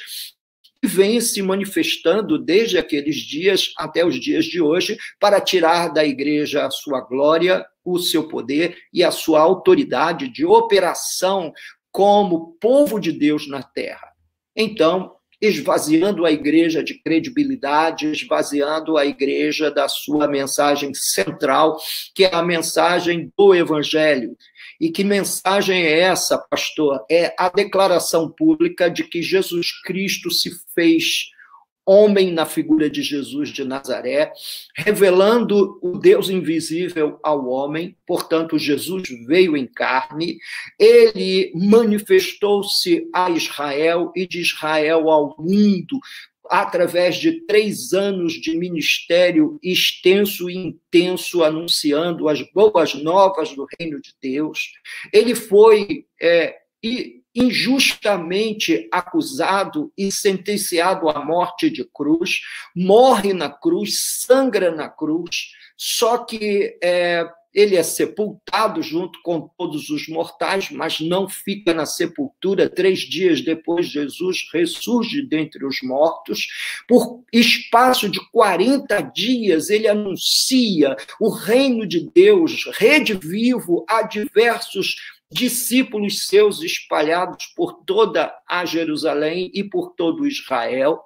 que vem se manifestando desde aqueles dias até os dias de hoje para tirar da igreja a sua glória, o seu poder e a sua autoridade de operação como povo de Deus na terra. Então, esvaziando a igreja de credibilidade, esvaziando a igreja da sua mensagem central, que é a mensagem do evangelho. E que mensagem é essa, pastor? É a declaração pública de que Jesus Cristo se fez homem na figura de Jesus de Nazaré, revelando o Deus invisível ao homem. Portanto, Jesus veio em carne, ele manifestou-se a Israel e de Israel ao mundo, através de 3 anos de ministério extenso e intenso, anunciando as boas novas do reino de Deus. Ele foi injustamente acusado e sentenciado à morte de cruz, morre na cruz, sangra na cruz, só que ele é sepultado junto com todos os mortais, mas não fica na sepultura. 3 dias depois, Jesus ressurge dentre os mortos. Por espaço de 40 dias, ele anuncia o reino de Deus, rede vivo, a diversos discípulos seus espalhados por toda a Jerusalém e por todo Israel.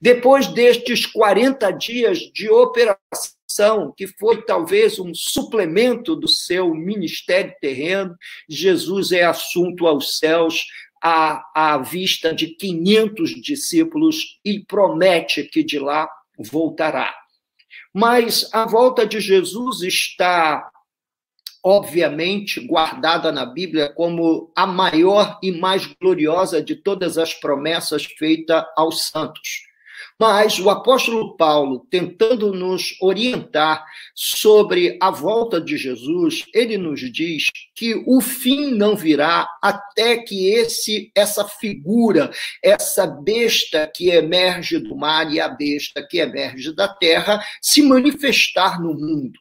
Depois destes 40 dias de operação, que foi talvez um suplemento do seu ministério terreno, Jesus é assunto aos céus à vista de 500 discípulos e promete que de lá voltará. Mas a volta de Jesus está, obviamente, guardada na Bíblia como a maior e mais gloriosa de todas as promessas feitas aos santos. Mas o apóstolo Paulo, tentando nos orientar sobre a volta de Jesus, ele nos diz que o fim não virá até que essa figura, essa besta que emerge do mar e a besta que emerge da terra, se manifestar no mundo.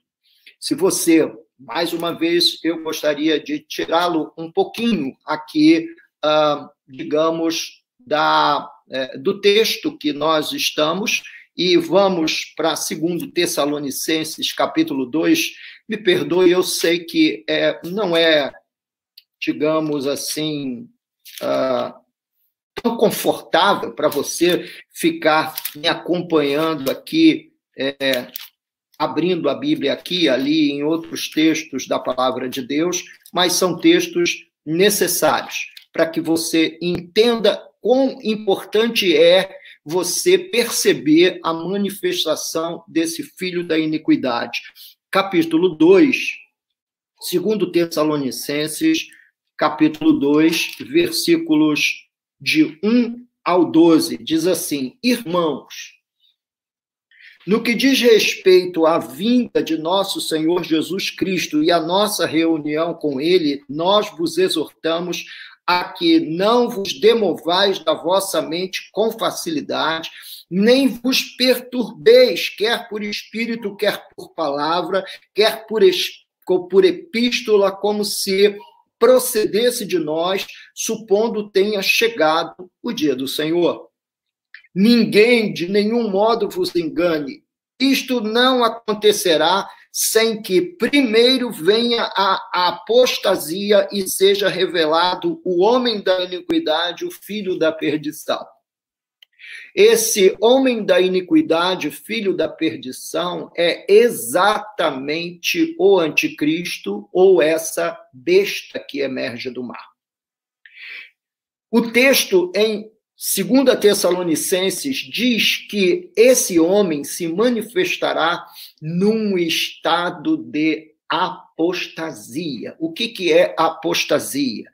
Se você, mais uma vez, eu gostaria de tirá-lo um pouquinho aqui, digamos, do texto que nós estamos, e vamos para 2 Tessalonicenses, capítulo 2. Me perdoe, eu sei que não é, digamos assim, tão confortável para você ficar me acompanhando aqui, abrindo a Bíblia aqui, ali, em outros textos da palavra de Deus, mas são textos necessários para que você entenda quão importante é você perceber a manifestação desse filho da iniquidade. Capítulo 2, 2 Tessalonicenses, capítulo 2, versículos de 1 ao 12, diz assim: Irmãos, no que diz respeito à vinda de nosso Senhor Jesus Cristo e à nossa reunião com ele, nós vos exortamos a que não vos demovais da vossa mente com facilidade, nem vos perturbeis, quer por espírito, quer por palavra, quer por epístola, como se procedesse de nós, supondo tenha chegado o dia do Senhor. Ninguém de nenhum modo vos engane. Isto não acontecerá sem que primeiro venha a apostasia e seja revelado o homem da iniquidade, o filho da perdição. Esse homem da iniquidade, filho da perdição, é exatamente o anticristo ou essa besta que emerge do mar. O texto em 2 Tessalonicenses diz que esse homem se manifestará num estado de apostasia. O que é apostasia?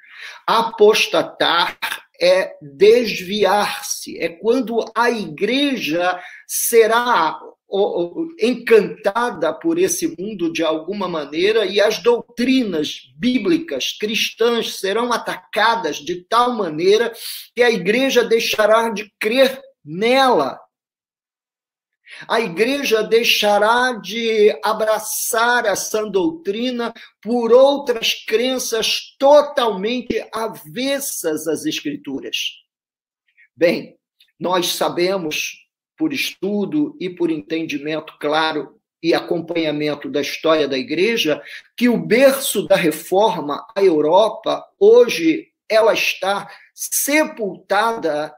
Apostatar é desviar-se, é quando a igreja será encantada por esse mundo de alguma maneira e as doutrinas bíblicas cristãs serão atacadas de tal maneira que a igreja deixará de crer nela. A igreja deixará de abraçar essa doutrina por outras crenças totalmente avessas às Escrituras. Bem, nós sabemos, por estudo e por entendimento claro e acompanhamento da história da igreja, que o berço da reforma, a Europa, hoje ela está sepultada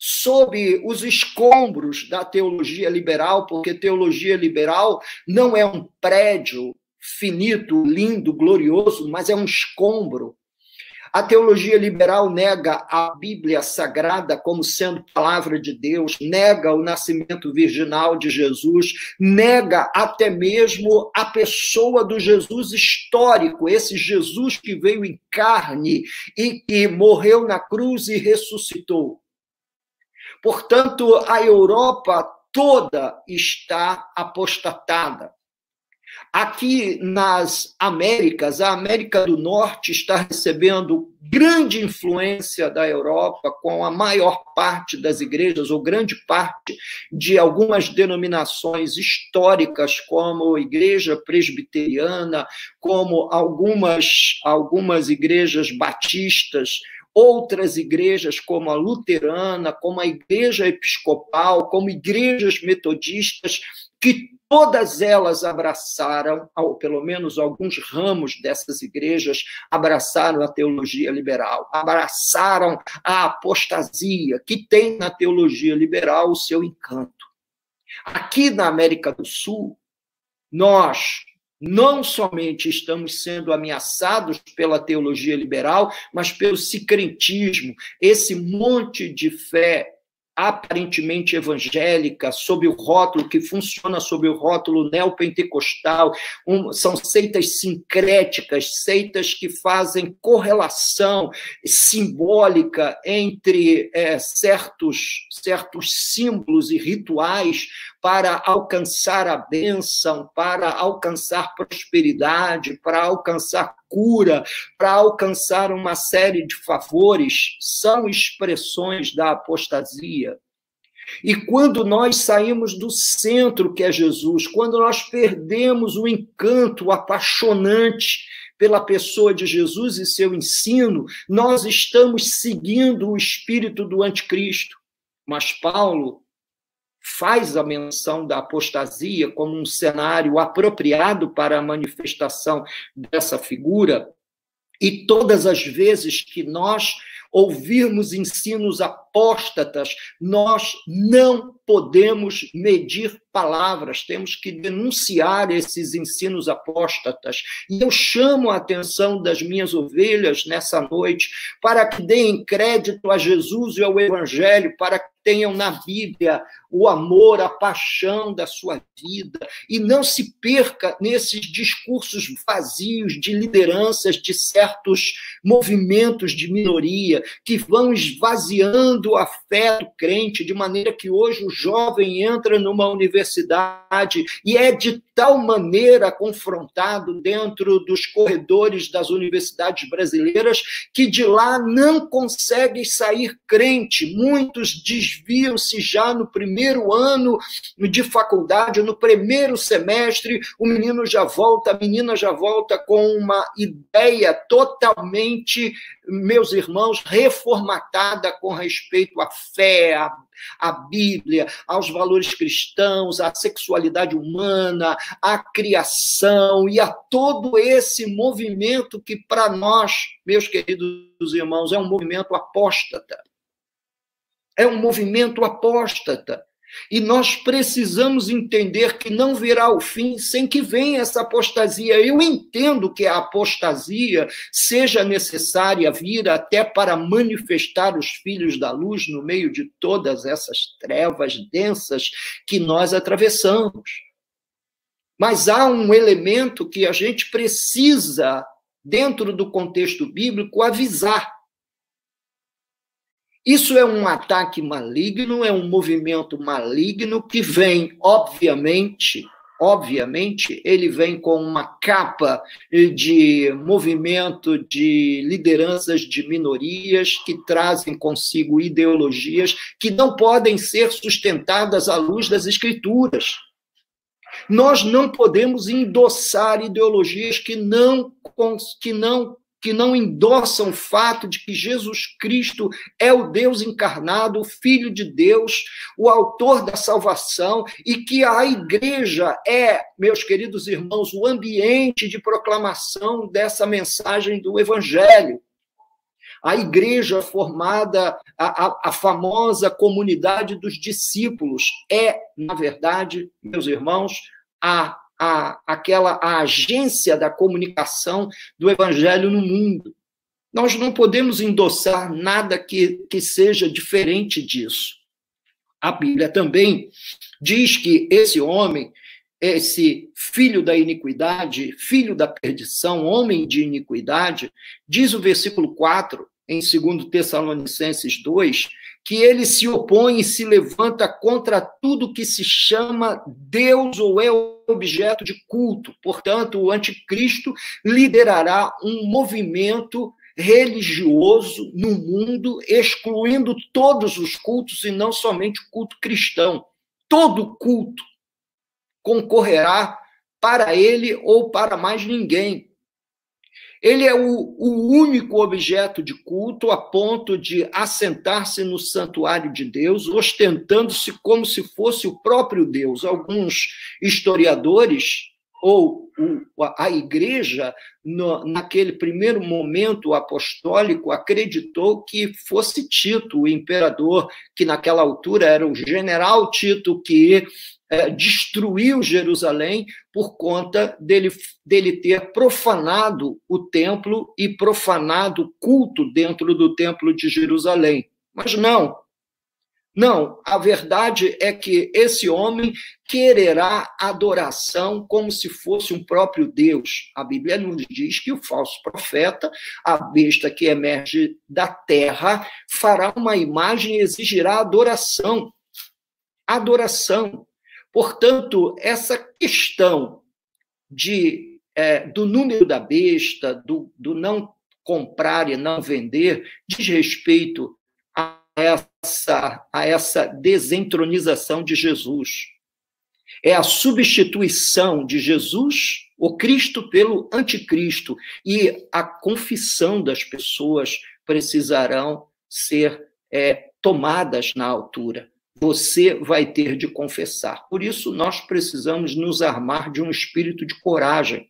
sob os escombros da teologia liberal, porque teologia liberal não é um prédio finito, lindo, glorioso, mas é um escombro. A teologia liberal nega a Bíblia Sagrada como sendo palavra de Deus, nega o nascimento virginal de Jesus, nega até mesmo a pessoa do Jesus histórico, esse Jesus que veio em carne e que morreu na cruz e ressuscitou. Portanto, a Europa toda está apostatada. Aqui nas Américas, a América do Norte está recebendo grande influência da Europa, com a maior parte das igrejas, ou grande parte de algumas denominações históricas, como a Igreja Presbiteriana, como algumas igrejas batistas, outras igrejas como a luterana, como a igreja episcopal, como igrejas metodistas, que todas elas abraçaram, ou pelo menos alguns ramos dessas igrejas abraçaram a teologia liberal, abraçaram a apostasia, que tem na teologia liberal o seu encanto. Aqui na América do Sul, nós não somente estamos sendo ameaçados pela teologia liberal, mas pelo sincretismo, esse monte de fé aparentemente evangélica, sob o rótulo, que funciona sob o rótulo neopentecostal, são seitas sincréticas, seitas que fazem correlação simbólica entre certos símbolos e rituais para alcançar a bênção, para alcançar prosperidade, para alcançar cura, para alcançar uma série de favores, são expressões da apostasia. E quando nós saímos do centro, que é Jesus, quando nós perdemos o encanto apaixonante pela pessoa de Jesus e seu ensino, nós estamos seguindo o espírito do anticristo. Mas Paulo faz a menção da apostasia como um cenário apropriado para a manifestação dessa figura, e todas as vezes que nós ouvirmos ensinos apóstatas, nós não podemos medir palavras, temos que denunciar esses ensinos apóstatas. E eu chamo a atenção das minhas ovelhas nessa noite para que deem crédito a Jesus e ao Evangelho, para que tenham na Bíblia o amor, a paixão da sua vida, e não se perca nesses discursos vazios de lideranças de certos movimentos de minoria, que vão esvaziando a fé do crente, de maneira que hoje o jovem entra numa universidade e é de tal maneira confrontado dentro dos corredores das universidades brasileiras que de lá não consegue sair crente. Muitos desviam-se já no primeiro ano de faculdade, no primeiro semestre, o menino já volta, a menina já volta com uma ideia totalmente, meus irmãos, reformatada com respeito à fé, à Bíblia, aos valores cristãos, à sexualidade humana, à criação e a todo esse movimento que, para nós, meus queridos irmãos, é um movimento apóstata. É um movimento apóstata. E nós precisamos entender que não virá o fim sem que venha essa apostasia. Eu entendo que a apostasia seja necessária vir até para manifestar os filhos da luz no meio de todas essas trevas densas que nós atravessamos. Mas há um elemento que a gente precisa, dentro do contexto bíblico, avisar. Isso é um ataque maligno, é um movimento maligno que vem, obviamente, obviamente, ele vem com uma capa de movimento de lideranças de minorias que trazem consigo ideologias que não podem ser sustentadas à luz das Escrituras. Nós não podemos endossar ideologias que não endossam o fato de que Jesus Cristo é o Deus encarnado, o Filho de Deus, o autor da salvação, e que a igreja é, meus queridos irmãos, o ambiente de proclamação dessa mensagem do Evangelho. A igreja formada, a famosa comunidade dos discípulos, é, na verdade, meus irmãos, a agência da comunicação do Evangelho no mundo. Nós não podemos endossar nada que seja diferente disso. A Bíblia também diz que esse homem, esse filho da iniquidade, filho da perdição, homem de iniquidade, diz o versículo 4, em 2 Tessalonicenses 2, que ele se opõe e se levanta contra tudo que se chama Deus ou é objeto de culto. Portanto, o anticristo liderará um movimento religioso no mundo, excluindo todos os cultos e não somente o culto cristão. Todo culto concorrerá para ele ou para mais ninguém. Ele é o único objeto de culto a ponto de assentar-se no santuário de Deus, ostentando-se como se fosse o próprio Deus. Alguns historiadores, ou a igreja, naquele primeiro momento apostólico, acreditou que fosse Tito, o imperador, que naquela altura era o general Tito, que destruiu Jerusalém por conta dele ter profanado o templo e profanado o culto dentro do templo de Jerusalém. Mas não, a verdade é que esse homem quererá adoração como se fosse um próprio Deus. A Bíblia nos diz que o falso profeta, a besta que emerge da terra, fará uma imagem e exigirá adoração. Adoração. Portanto, essa questão do número da besta, do não comprar e não vender, diz respeito a essa desentronização de Jesus. É a substituição de Jesus, o Cristo, pelo anticristo. E a confissão das pessoas precisarão ser tomadas na altura. Você vai ter de confessar. Por isso, nós precisamos nos armar de um espírito de coragem,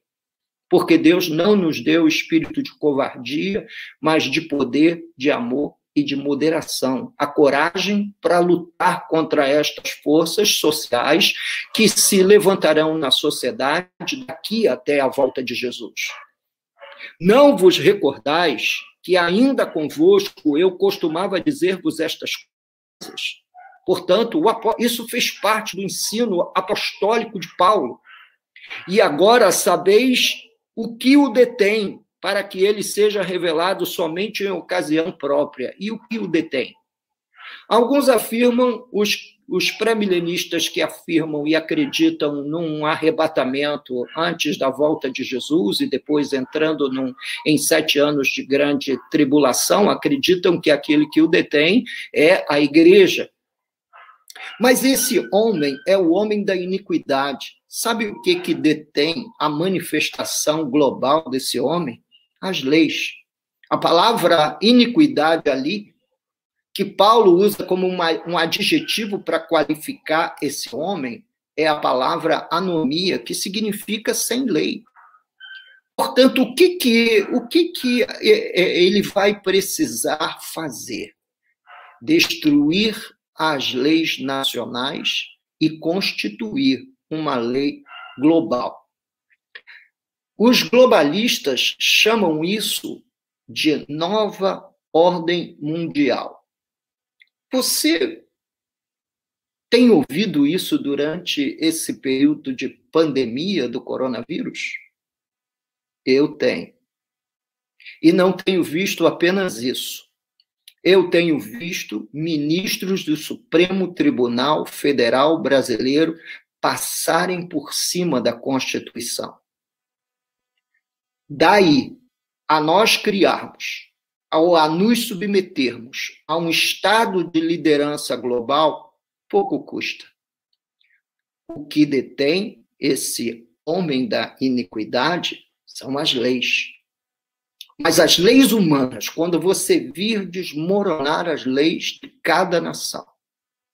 porque Deus não nos deu espírito de covardia, mas de poder, de amor e de moderação. A coragem para lutar contra estas forças sociais que se levantarão na sociedade daqui até a volta de Jesus. Não vos recordais que ainda convosco eu costumava dizer-vos estas coisas. Portanto, isso fez parte do ensino apostólico de Paulo. E agora sabeis o que o detém, para que ele seja revelado somente em ocasião própria. E o que o detém? Alguns afirmam, os pré-milenistas que afirmam e acreditam num arrebatamento antes da volta de Jesus e depois entrando em 7 anos de grande tribulação, acreditam que aquele que o detém é a igreja. Mas esse homem é o homem da iniquidade. Sabe o que detém a manifestação global desse homem? As leis. A palavra iniquidade ali, que Paulo usa como um adjetivo para qualificar esse homem, é a palavra anomia, que significa sem lei. Portanto, o que ele vai precisar fazer? Destruir as leis nacionais e constituir uma lei global. Os globalistas chamam isso de nova ordem mundial. Você tem ouvido isso durante esse período de pandemia do coronavírus? Eu tenho. E não tenho visto apenas isso. Eu tenho visto ministros do Supremo Tribunal Federal Brasileiro passarem por cima da Constituição. Daí, a nós criarmos, ou a nos submetermos a um estado de liderança global, pouco custa. O que detém esse homem da iniquidade são as leis. Mas as leis humanas, quando você vir desmoronar as leis de cada nação,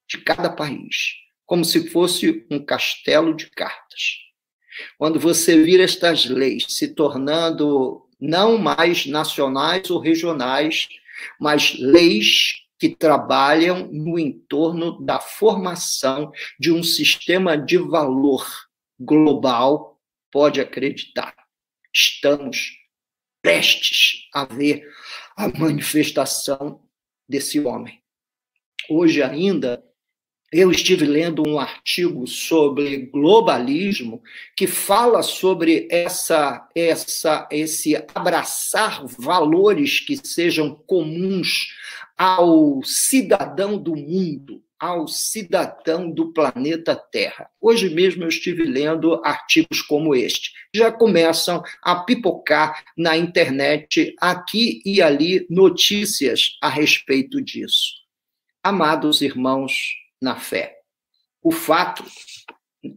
de cada país, como se fosse um castelo de cartas, quando você vir estas leis se tornando não mais nacionais ou regionais, mas leis que trabalham no entorno da formação de um sistema de valor global, pode acreditar, estamos prestes a ver a manifestação desse homem. Hoje ainda, eu estive lendo um artigo sobre globalismo que fala sobre esse abraçar valores que sejam comuns ao cidadão do mundo, ao cidadão do planeta Terra. Hoje mesmo eu estive lendo artigos como este. Já começam a pipocar na internet, aqui e ali, notícias a respeito disso. Amados irmãos na fé, o fato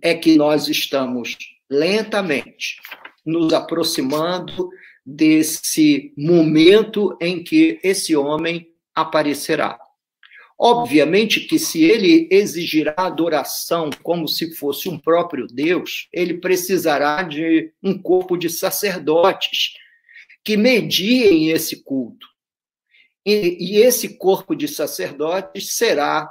é que nós estamos lentamente nos aproximando desse momento em que esse homem aparecerá. Obviamente que se ele exigirá adoração como se fosse um próprio Deus, ele precisará de um corpo de sacerdotes que mediem esse culto. E esse corpo de sacerdotes será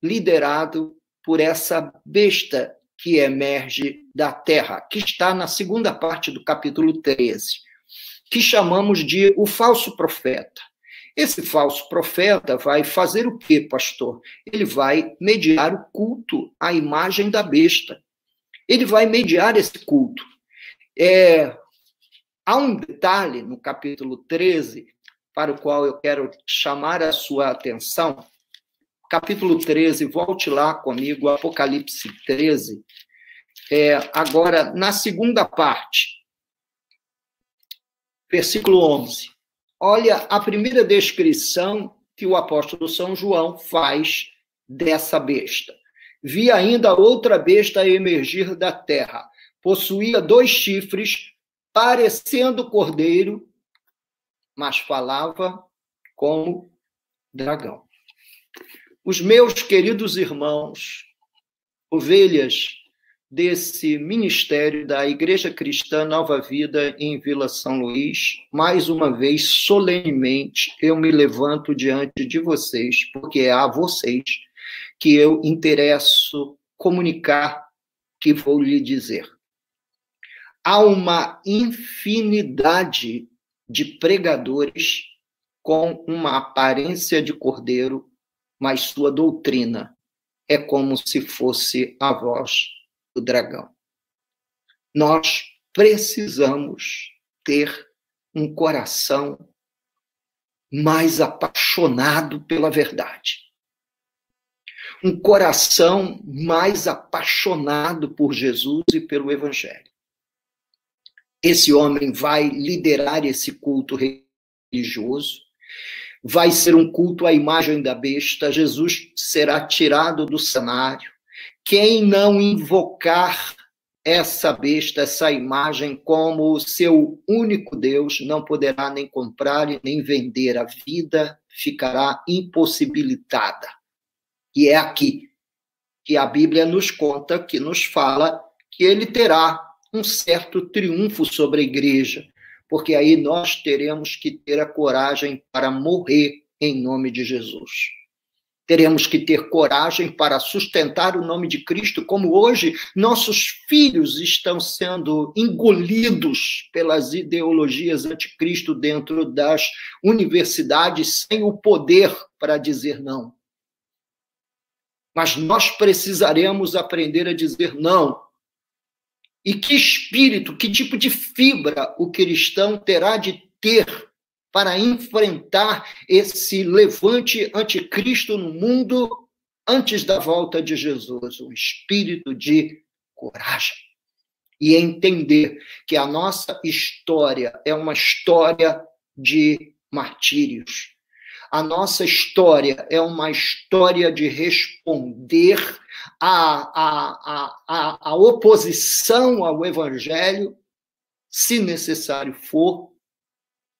liderado por essa besta que emerge da terra, que está na segunda parte do capítulo 13, que chamamos de o falso profeta. Esse falso profeta vai fazer o quê, pastor? Ele vai mediar o culto à imagem da besta. Ele vai mediar esse culto. Há um detalhe no capítulo 13, para o qual eu quero chamar a sua atenção. Capítulo 13, volte lá comigo, Apocalipse 13. Agora, na segunda parte, versículo 11. Olha a primeira descrição que o apóstolo São João faz dessa besta. Vi ainda outra besta emergir da terra. Possuía 2 chifres, parecendo cordeiro, mas falava como dragão. Os meus queridos irmãos, ovelhas desse ministério da Igreja Cristã Nova Vida em Vila São Luís, mais uma vez, solenemente, eu me levanto diante de vocês, porque é a vocês que eu interesso comunicar que vou lhe dizer. Há uma infinidade de pregadores com uma aparência de cordeiro, mas sua doutrina é como se fosse a voz do dragão. Nós precisamos ter um coração mais apaixonado pela verdade. Um coração mais apaixonado por Jesus e pelo Evangelho. Esse homem vai liderar esse culto religioso, vai ser um culto à imagem da besta, Jesus será tirado do cenário. Quem não invocar essa besta, essa imagem como seu único Deus, não poderá nem comprar e nem vender. A vida ficará impossibilitada. E é aqui que a Bíblia nos conta, que nos fala que ele terá um certo triunfo sobre a igreja, porque aí nós teremos que ter a coragem para morrer em nome de Jesus. Teremos que ter coragem para sustentar o nome de Cristo, como hoje nossos filhos estão sendo engolidos pelas ideologias anticristo dentro das universidades, sem o poder para dizer não. Mas nós precisaremos aprender a dizer não. E que espírito, que tipo de fibra o cristão terá de ter para enfrentar esse levante anticristo no mundo antes da volta de Jesus? Um espírito de coragem e entender que a nossa história é uma história de martírios. A nossa história é uma história de responder à oposição ao Evangelho, se necessário for,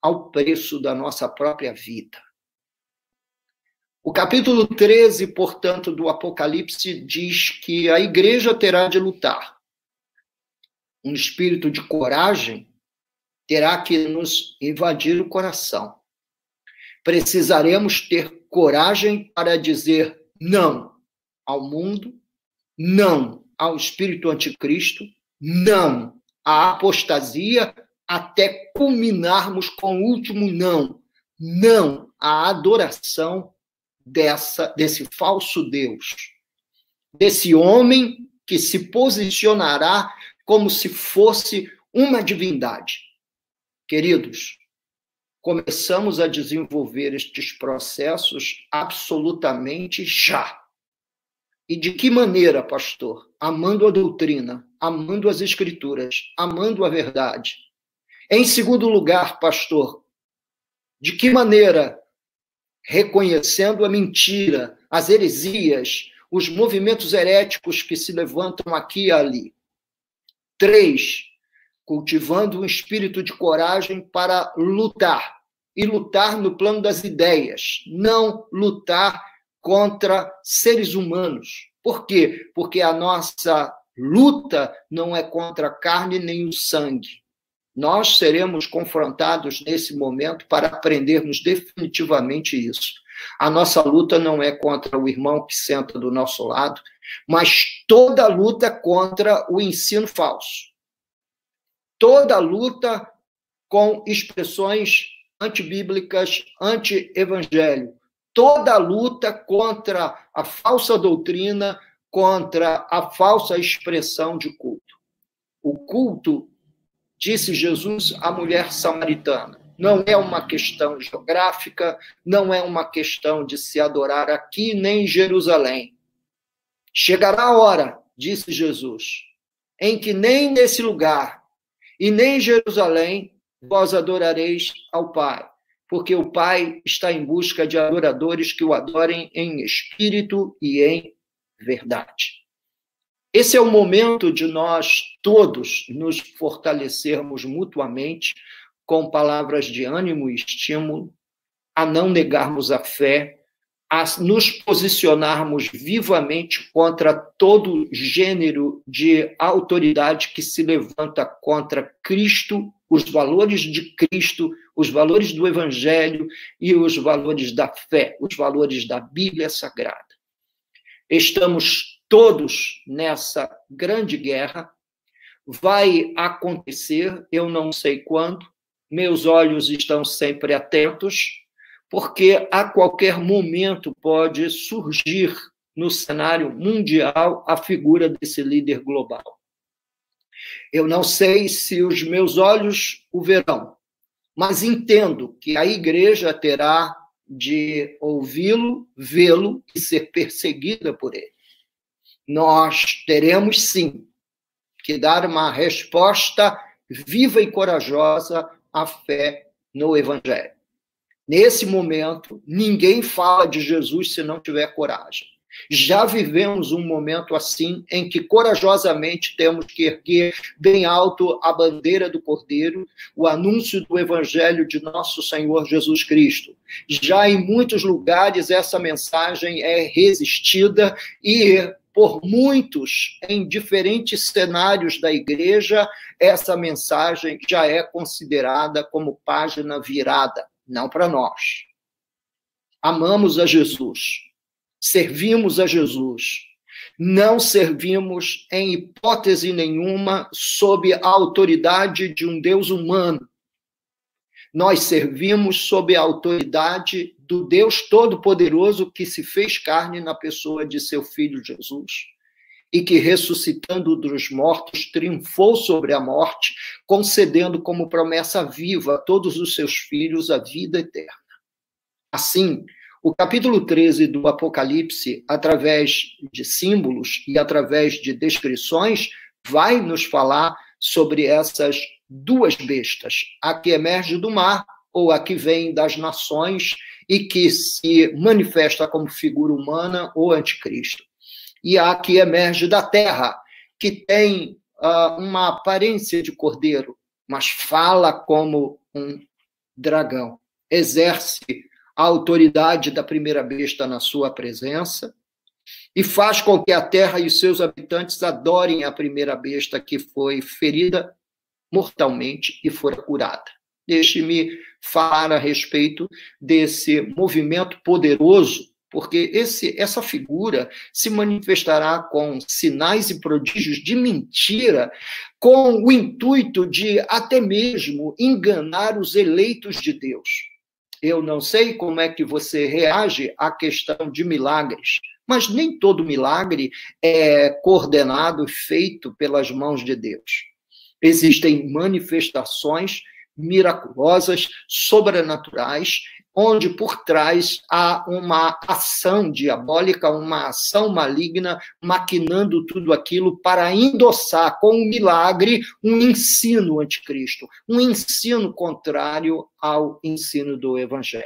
ao preço da nossa própria vida. O capítulo 13, portanto, do Apocalipse diz que a igreja terá de lutar. Um espírito de coragem terá que nos invadir o coração. Precisaremos ter coragem para dizer não ao mundo, não ao espírito anticristo, não à apostasia, até culminarmos com o último não, não à adoração desse falso Deus, desse homem que se posicionará como se fosse uma divindade. Queridos, começamos a desenvolver estes processos absolutamente já. E de que maneira, pastor? Amando a doutrina, amando as escrituras, amando a verdade. Em segundo lugar, pastor, de que maneira? Reconhecendo a mentira, as heresias, os movimentos heréticos que se levantam aqui e ali. 3, cultivando um espírito de coragem para lutar. E lutar no plano das ideias, não lutar contra seres humanos. Por quê? Porque a nossa luta não é contra a carne nem o sangue. Nós seremos confrontados nesse momento para aprendermos definitivamente isso. A nossa luta não é contra o irmão que senta do nosso lado, mas toda luta contra o ensino falso. Toda luta com expressões antibíblicas, anti-evangelho. Toda luta contra a falsa doutrina, contra a falsa expressão de culto. O culto, disse Jesus à mulher samaritana, não é uma questão geográfica, não é uma questão de se adorar aqui nem em Jerusalém. Chegará a hora, disse Jesus, em que nem nesse lugar e nem em Jerusalém vós adorareis ao Pai, porque o Pai está em busca de adoradores que o adorem em espírito e em verdade. Esse é o momento de nós todos nos fortalecermos mutuamente com palavras de ânimo e estímulo, a não negarmos a fé, a nos posicionarmos vivamente contra todo gênero de autoridade que se levanta contra Cristo, os valores de Cristo, os valores do Evangelho e os valores da fé, os valores da Bíblia Sagrada. Estamos todos nessa grande guerra, vai acontecer, eu não sei quando, meus olhos estão sempre atentos, porque a qualquer momento pode surgir no cenário mundial a figura desse líder global. Eu não sei se os meus olhos o verão, mas entendo que a igreja terá de ouvi-lo, vê-lo e ser perseguida por ele. Nós teremos, sim, que dar uma resposta viva e corajosa à fé no Evangelho. Nesse momento, ninguém fala de Jesus se não tiver coragem. Já vivemos um momento assim, em que corajosamente temos que erguer bem alto a bandeira do Cordeiro, o anúncio do Evangelho de nosso Senhor Jesus Cristo. Já em muitos lugares essa mensagem é resistida e, por muitos, em diferentes cenários da igreja, essa mensagem já é considerada como página virada. Não para nós. Amamos a Jesus, servimos a Jesus, não servimos em hipótese nenhuma sob a autoridade de um Deus humano. Nós servimos sob a autoridade do Deus Todo-Poderoso que se fez carne na pessoa de seu Filho Jesus e que, ressuscitando dos mortos, triunfou sobre a morte, concedendo como promessa viva a todos os seus filhos a vida eterna. Assim, o capítulo 13 do Apocalipse, através de símbolos e através de descrições, vai nos falar sobre essas duas bestas, a que emerge do mar ou a que vem das nações e que se manifesta como figura humana ou anticristo. E a que emerge da terra, que tem uma aparência de cordeiro, mas fala como um dragão. Exerce a autoridade da primeira besta na sua presença e faz com que a terra e os seus habitantes adorem a primeira besta que foi ferida mortalmente e fora curada. Deixe-me falar a respeito desse movimento poderoso, porque essa figura se manifestará com sinais e prodígios de mentira, com o intuito de até mesmo enganar os eleitos de Deus. Eu não sei como é que você reage à questão de milagres, mas nem todo milagre é coordenado e feito pelas mãos de Deus. Existem manifestações miraculosas, sobrenaturais, onde por trás há uma ação diabólica, uma ação maligna, maquinando tudo aquilo para endossar com um milagre um ensino anticristo, um ensino contrário ao ensino do Evangelho.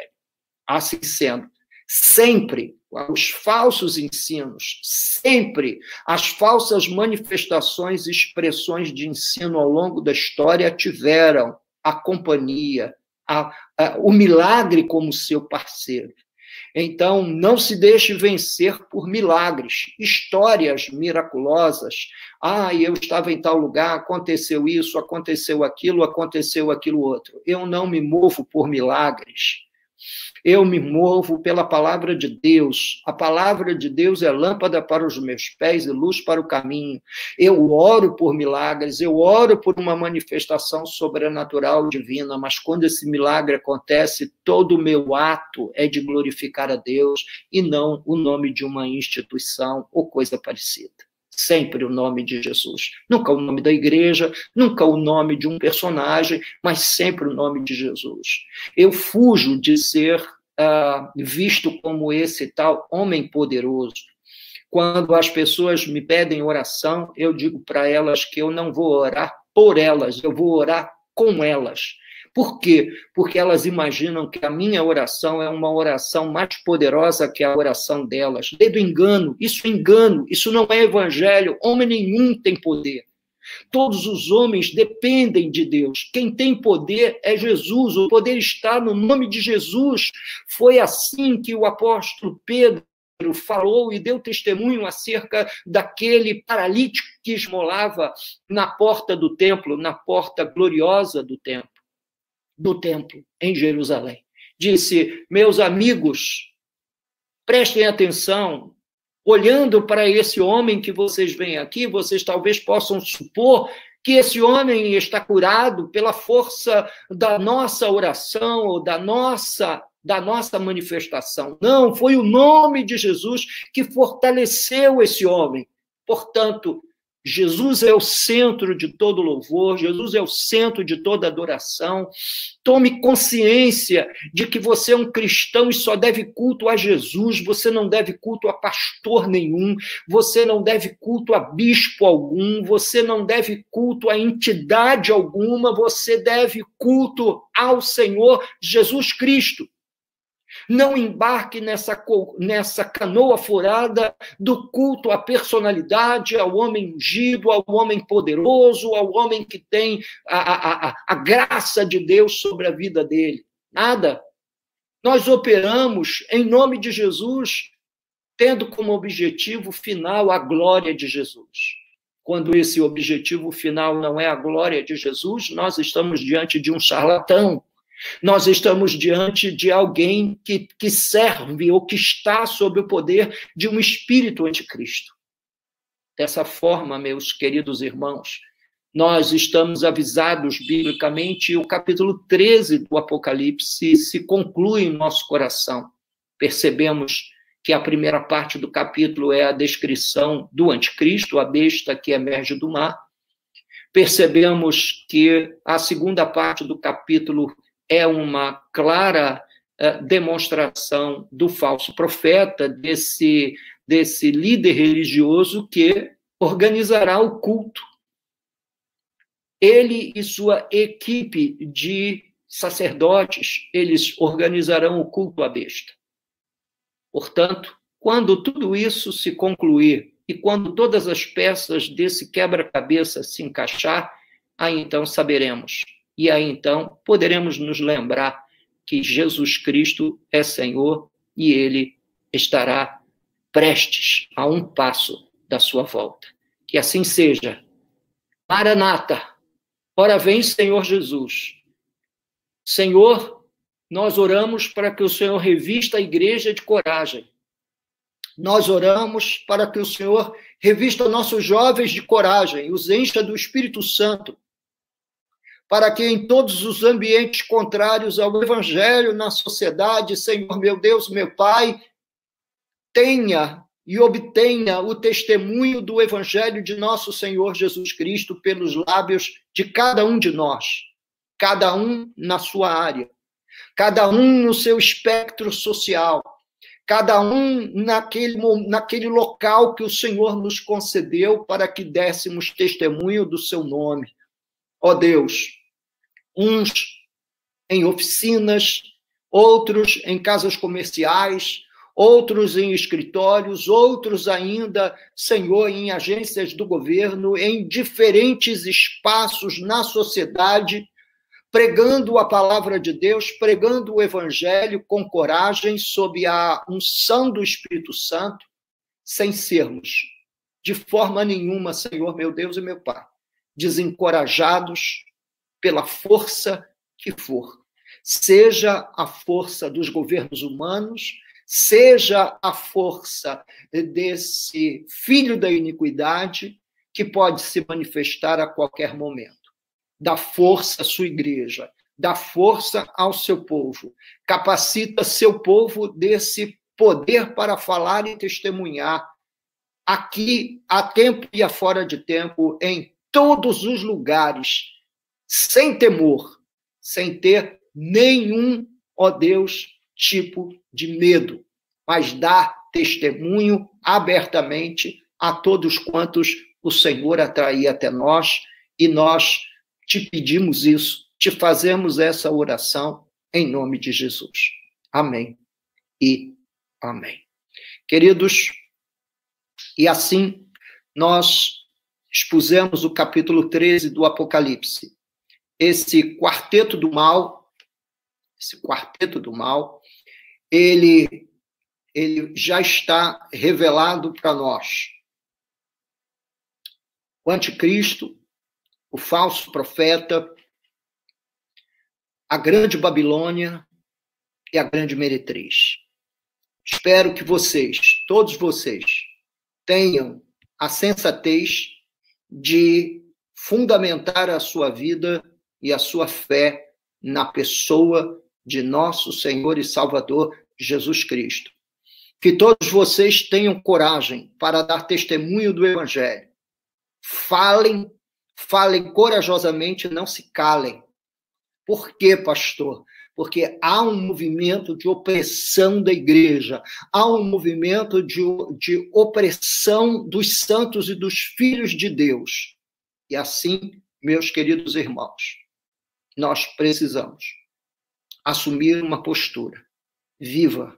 Assim sendo, sempre os falsos ensinos, sempre as falsas manifestações e expressões de ensino ao longo da história tiveram a companhia, o milagre como seu parceiro. Então, não se deixe vencer por milagres, histórias miraculosas. Eu estava em tal lugar, aconteceu isso, aconteceu aquilo outro. Eu não me movo por milagres. Eu me movo pela palavra de Deus. A palavra de Deus é lâmpada para os meus pés e luz para o caminho. Eu oro por milagres, eu oro por uma manifestação sobrenatural divina, mas quando esse milagre acontece, todo o meu ato é de glorificar a Deus e não o nome de uma instituição ou coisa parecida. Sempre o nome de Jesus. Nunca o nome da igreja, nunca o nome de um personagem, mas sempre o nome de Jesus. Eu fujo de ser visto como esse tal homem poderoso. Quando as pessoas me pedem oração, eu digo para elas que eu não vou orar por elas, eu vou orar com elas. Por quê? Porque elas imaginam que a minha oração é uma oração mais poderosa que a oração delas. Lê do engano, isso não é evangelho, homem nenhum tem poder. Todos os homens dependem de Deus. Quem tem poder é Jesus, o poder está no nome de Jesus. Foi assim que o apóstolo Pedro falou e deu testemunho acerca daquele paralítico que esmolava na porta do templo, na porta gloriosa do templo em Jerusalém. Disse: meus amigos, prestem atenção, olhando para esse homem que vocês veem aqui, vocês talvez possam supor que esse homem está curado pela força da nossa oração ou da nossa manifestação. Não, foi o nome de Jesus que fortaleceu esse homem. Portanto, Jesus é o centro de todo louvor, Jesus é o centro de toda adoração. Tome consciência de que você é um cristão e só deve culto a Jesus, você não deve culto a pastor nenhum, você não deve culto a bispo algum, você não deve culto a entidade alguma, você deve culto ao Senhor Jesus Cristo. Não embarque nessa canoa furada do culto à personalidade, ao homem ungido, ao homem poderoso, ao homem que tem a graça de Deus sobre a vida dele. Nada. Nós operamos em nome de Jesus, tendo como objetivo final a glória de Jesus. Quando esse objetivo final não é a glória de Jesus, nós estamos diante de um charlatão. Nós estamos diante de alguém que serve ou que está sob o poder de um espírito anticristo. Dessa forma, meus queridos irmãos, nós estamos avisados biblicamente, e o capítulo 13 do Apocalipse se conclui em nosso coração. Percebemos que a primeira parte do capítulo é a descrição do anticristo, a besta que emerge do mar. Percebemos que a segunda parte do capítulo é uma clara demonstração do falso profeta, desse líder religioso que organizará o culto ele e sua equipe de sacerdotes, eles organizarão o culto à besta. Portanto, quando tudo isso se concluir e quando todas as peças desse quebra-cabeça se encaixar, aí então saberemos. E aí então poderemos nos lembrar que Jesus Cristo é Senhor e ele estará prestes a um passo da sua volta. Que assim seja. Maranata, ora vem, Senhor Jesus. Senhor, nós oramos para que o Senhor revista a igreja de coragem. Nós oramos para que o Senhor revista nossos jovens de coragem, os encha do Espírito Santo, para que em todos os ambientes contrários ao Evangelho na sociedade, Senhor, meu Deus, meu Pai, tenha e obtenha o testemunho do Evangelho de nosso Senhor Jesus Cristo pelos lábios de cada um de nós, cada um na sua área, cada um no seu espectro social, cada um naquele local que o Senhor nos concedeu para que dessemos testemunho do seu nome. Ó Deus, uns em oficinas, outros em casas comerciais, outros em escritórios, outros ainda, Senhor, em agências do governo, em diferentes espaços na sociedade, pregando a palavra de Deus, pregando o Evangelho com coragem, sob a unção do Espírito Santo, sem sermos, de forma nenhuma, Senhor, meu Deus e meu Pai, desencorajados pela força que for. Seja a força dos governos humanos, seja a força desse filho da iniquidade, que pode se manifestar a qualquer momento. Dá força à sua igreja, dá força ao seu povo, capacita seu povo desse poder para falar e testemunhar, aqui, a tempo e a fora de tempo, em todos os lugares, sem temor, sem ter nenhum, ó Deus, tipo de medo, mas dá testemunho abertamente a todos quantos o Senhor atrair até nós, e nós te pedimos isso, te fazemos essa oração em nome de Jesus. Amém e amém. Queridos, e assim nós expusemos o capítulo 13 do Apocalipse. Esse quarteto do mal, ele já está revelado para nós. O anticristo, o falso profeta, a grande Babilônia e a grande meretriz. Espero que vocês, todos vocês, tenham a sensatez de fundamentar a sua vida e a sua fé na pessoa de nosso Senhor e Salvador Jesus Cristo. Que todos vocês tenham coragem para dar testemunho do Evangelho. Falem corajosamente, não se calem. Por quê, pastor? Porque há um movimento de opressão da igreja, há um movimento de opressão dos santos e dos filhos de Deus. E assim, meus queridos irmãos, nós precisamos assumir uma postura viva,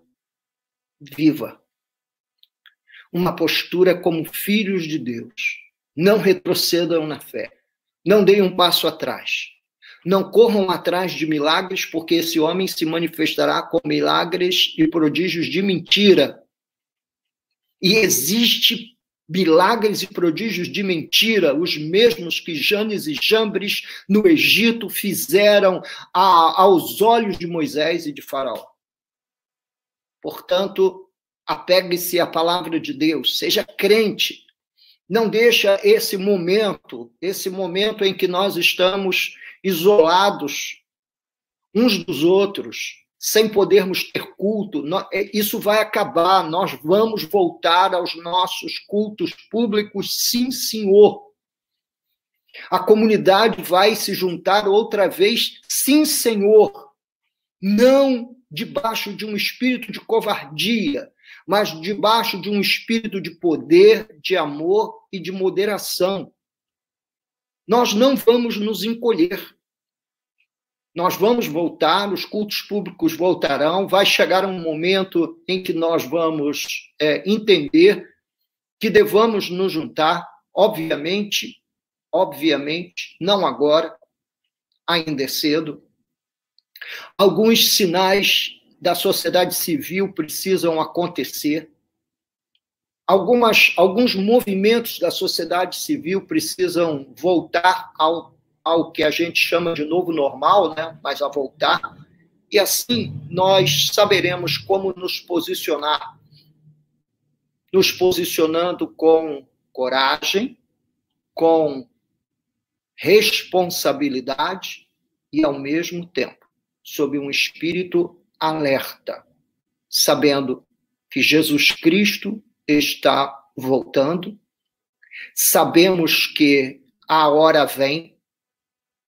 uma postura como filhos de Deus. Não retrocedam na fé, não deem um passo atrás, não corram atrás de milagres, porque esse homem se manifestará com milagres e prodígios de mentira. E existe milagres e prodígios de mentira, os mesmos que Janes e Jambres no Egito fizeram aos olhos de Moisés e de Faraó. Portanto, apegue-se à palavra de Deus, seja crente. Não deixa esse momento em que nós estamos isolados uns dos outros, sem podermos ter culto, isso vai acabar, nós vamos voltar aos nossos cultos públicos, sim, senhor. A comunidade vai se juntar outra vez, sim, senhor. Não debaixo de um espírito de covardia, mas debaixo de um espírito de poder, de amor e de moderação. nós não vamos nos encolher. Nós vamos voltar, os cultos públicos voltarão, vai chegar um momento em que nós vamos entender que devamos nos juntar, obviamente, não agora, ainda é cedo. Alguns sinais da sociedade civil precisam acontecer. Alguns movimentos da sociedade civil precisam voltar ao que a gente chama de novo normal, né? Mas a voltar. E assim nós saberemos como nos posicionar. Nos posicionando com coragem, com responsabilidade e, ao mesmo tempo, sob um espírito alerta, sabendo que Jesus Cristo está voltando, sabemos que a hora vem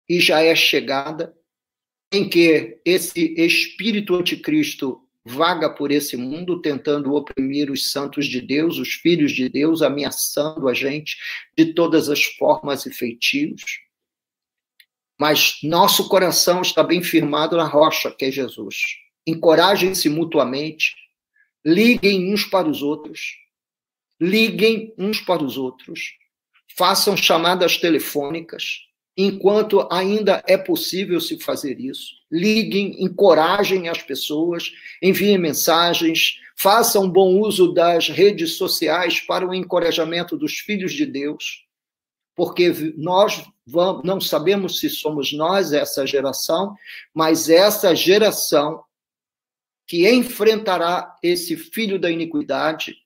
e já é chegada, em que esse espírito anticristo vaga por esse mundo, tentando oprimir os santos de Deus, os filhos de Deus, ameaçando a gente de todas as formas e feitios. Mas nosso coração está bem firmado na rocha, que é Jesus. Encorajem-se mutuamente, liguem uns para os outros, façam chamadas telefônicas, enquanto ainda é possível se fazer isso. Liguem, encorajem as pessoas, enviem mensagens, façam bom uso das redes sociais para o encorajamento dos filhos de Deus, porque nós não sabemos se somos nós essa geração, mas essa geração que enfrentará esse filho da iniquidade,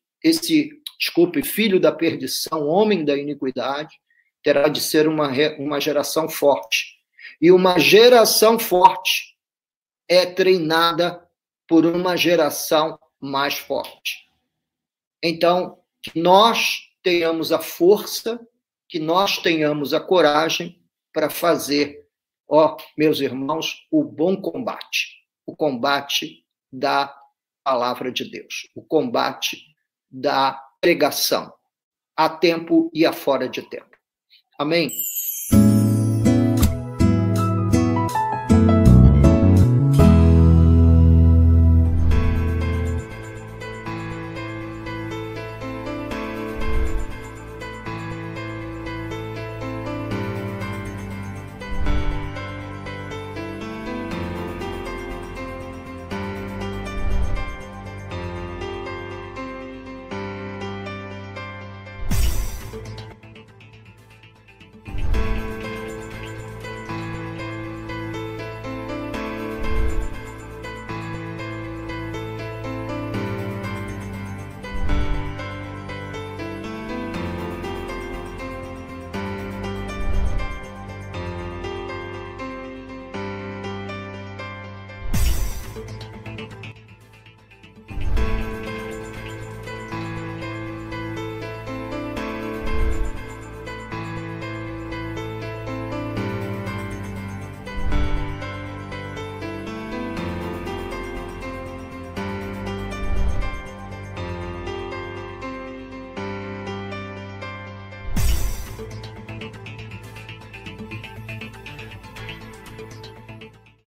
filho da perdição, homem da iniquidade, terá de ser uma geração forte. E uma geração forte é treinada por uma geração mais forte. Então, que nós tenhamos a força, que nós tenhamos a coragem para fazer, meus irmãos, o bom combate. O combate da palavra de Deus. O combate da pregação. A tempo e a fora de tempo. Amém?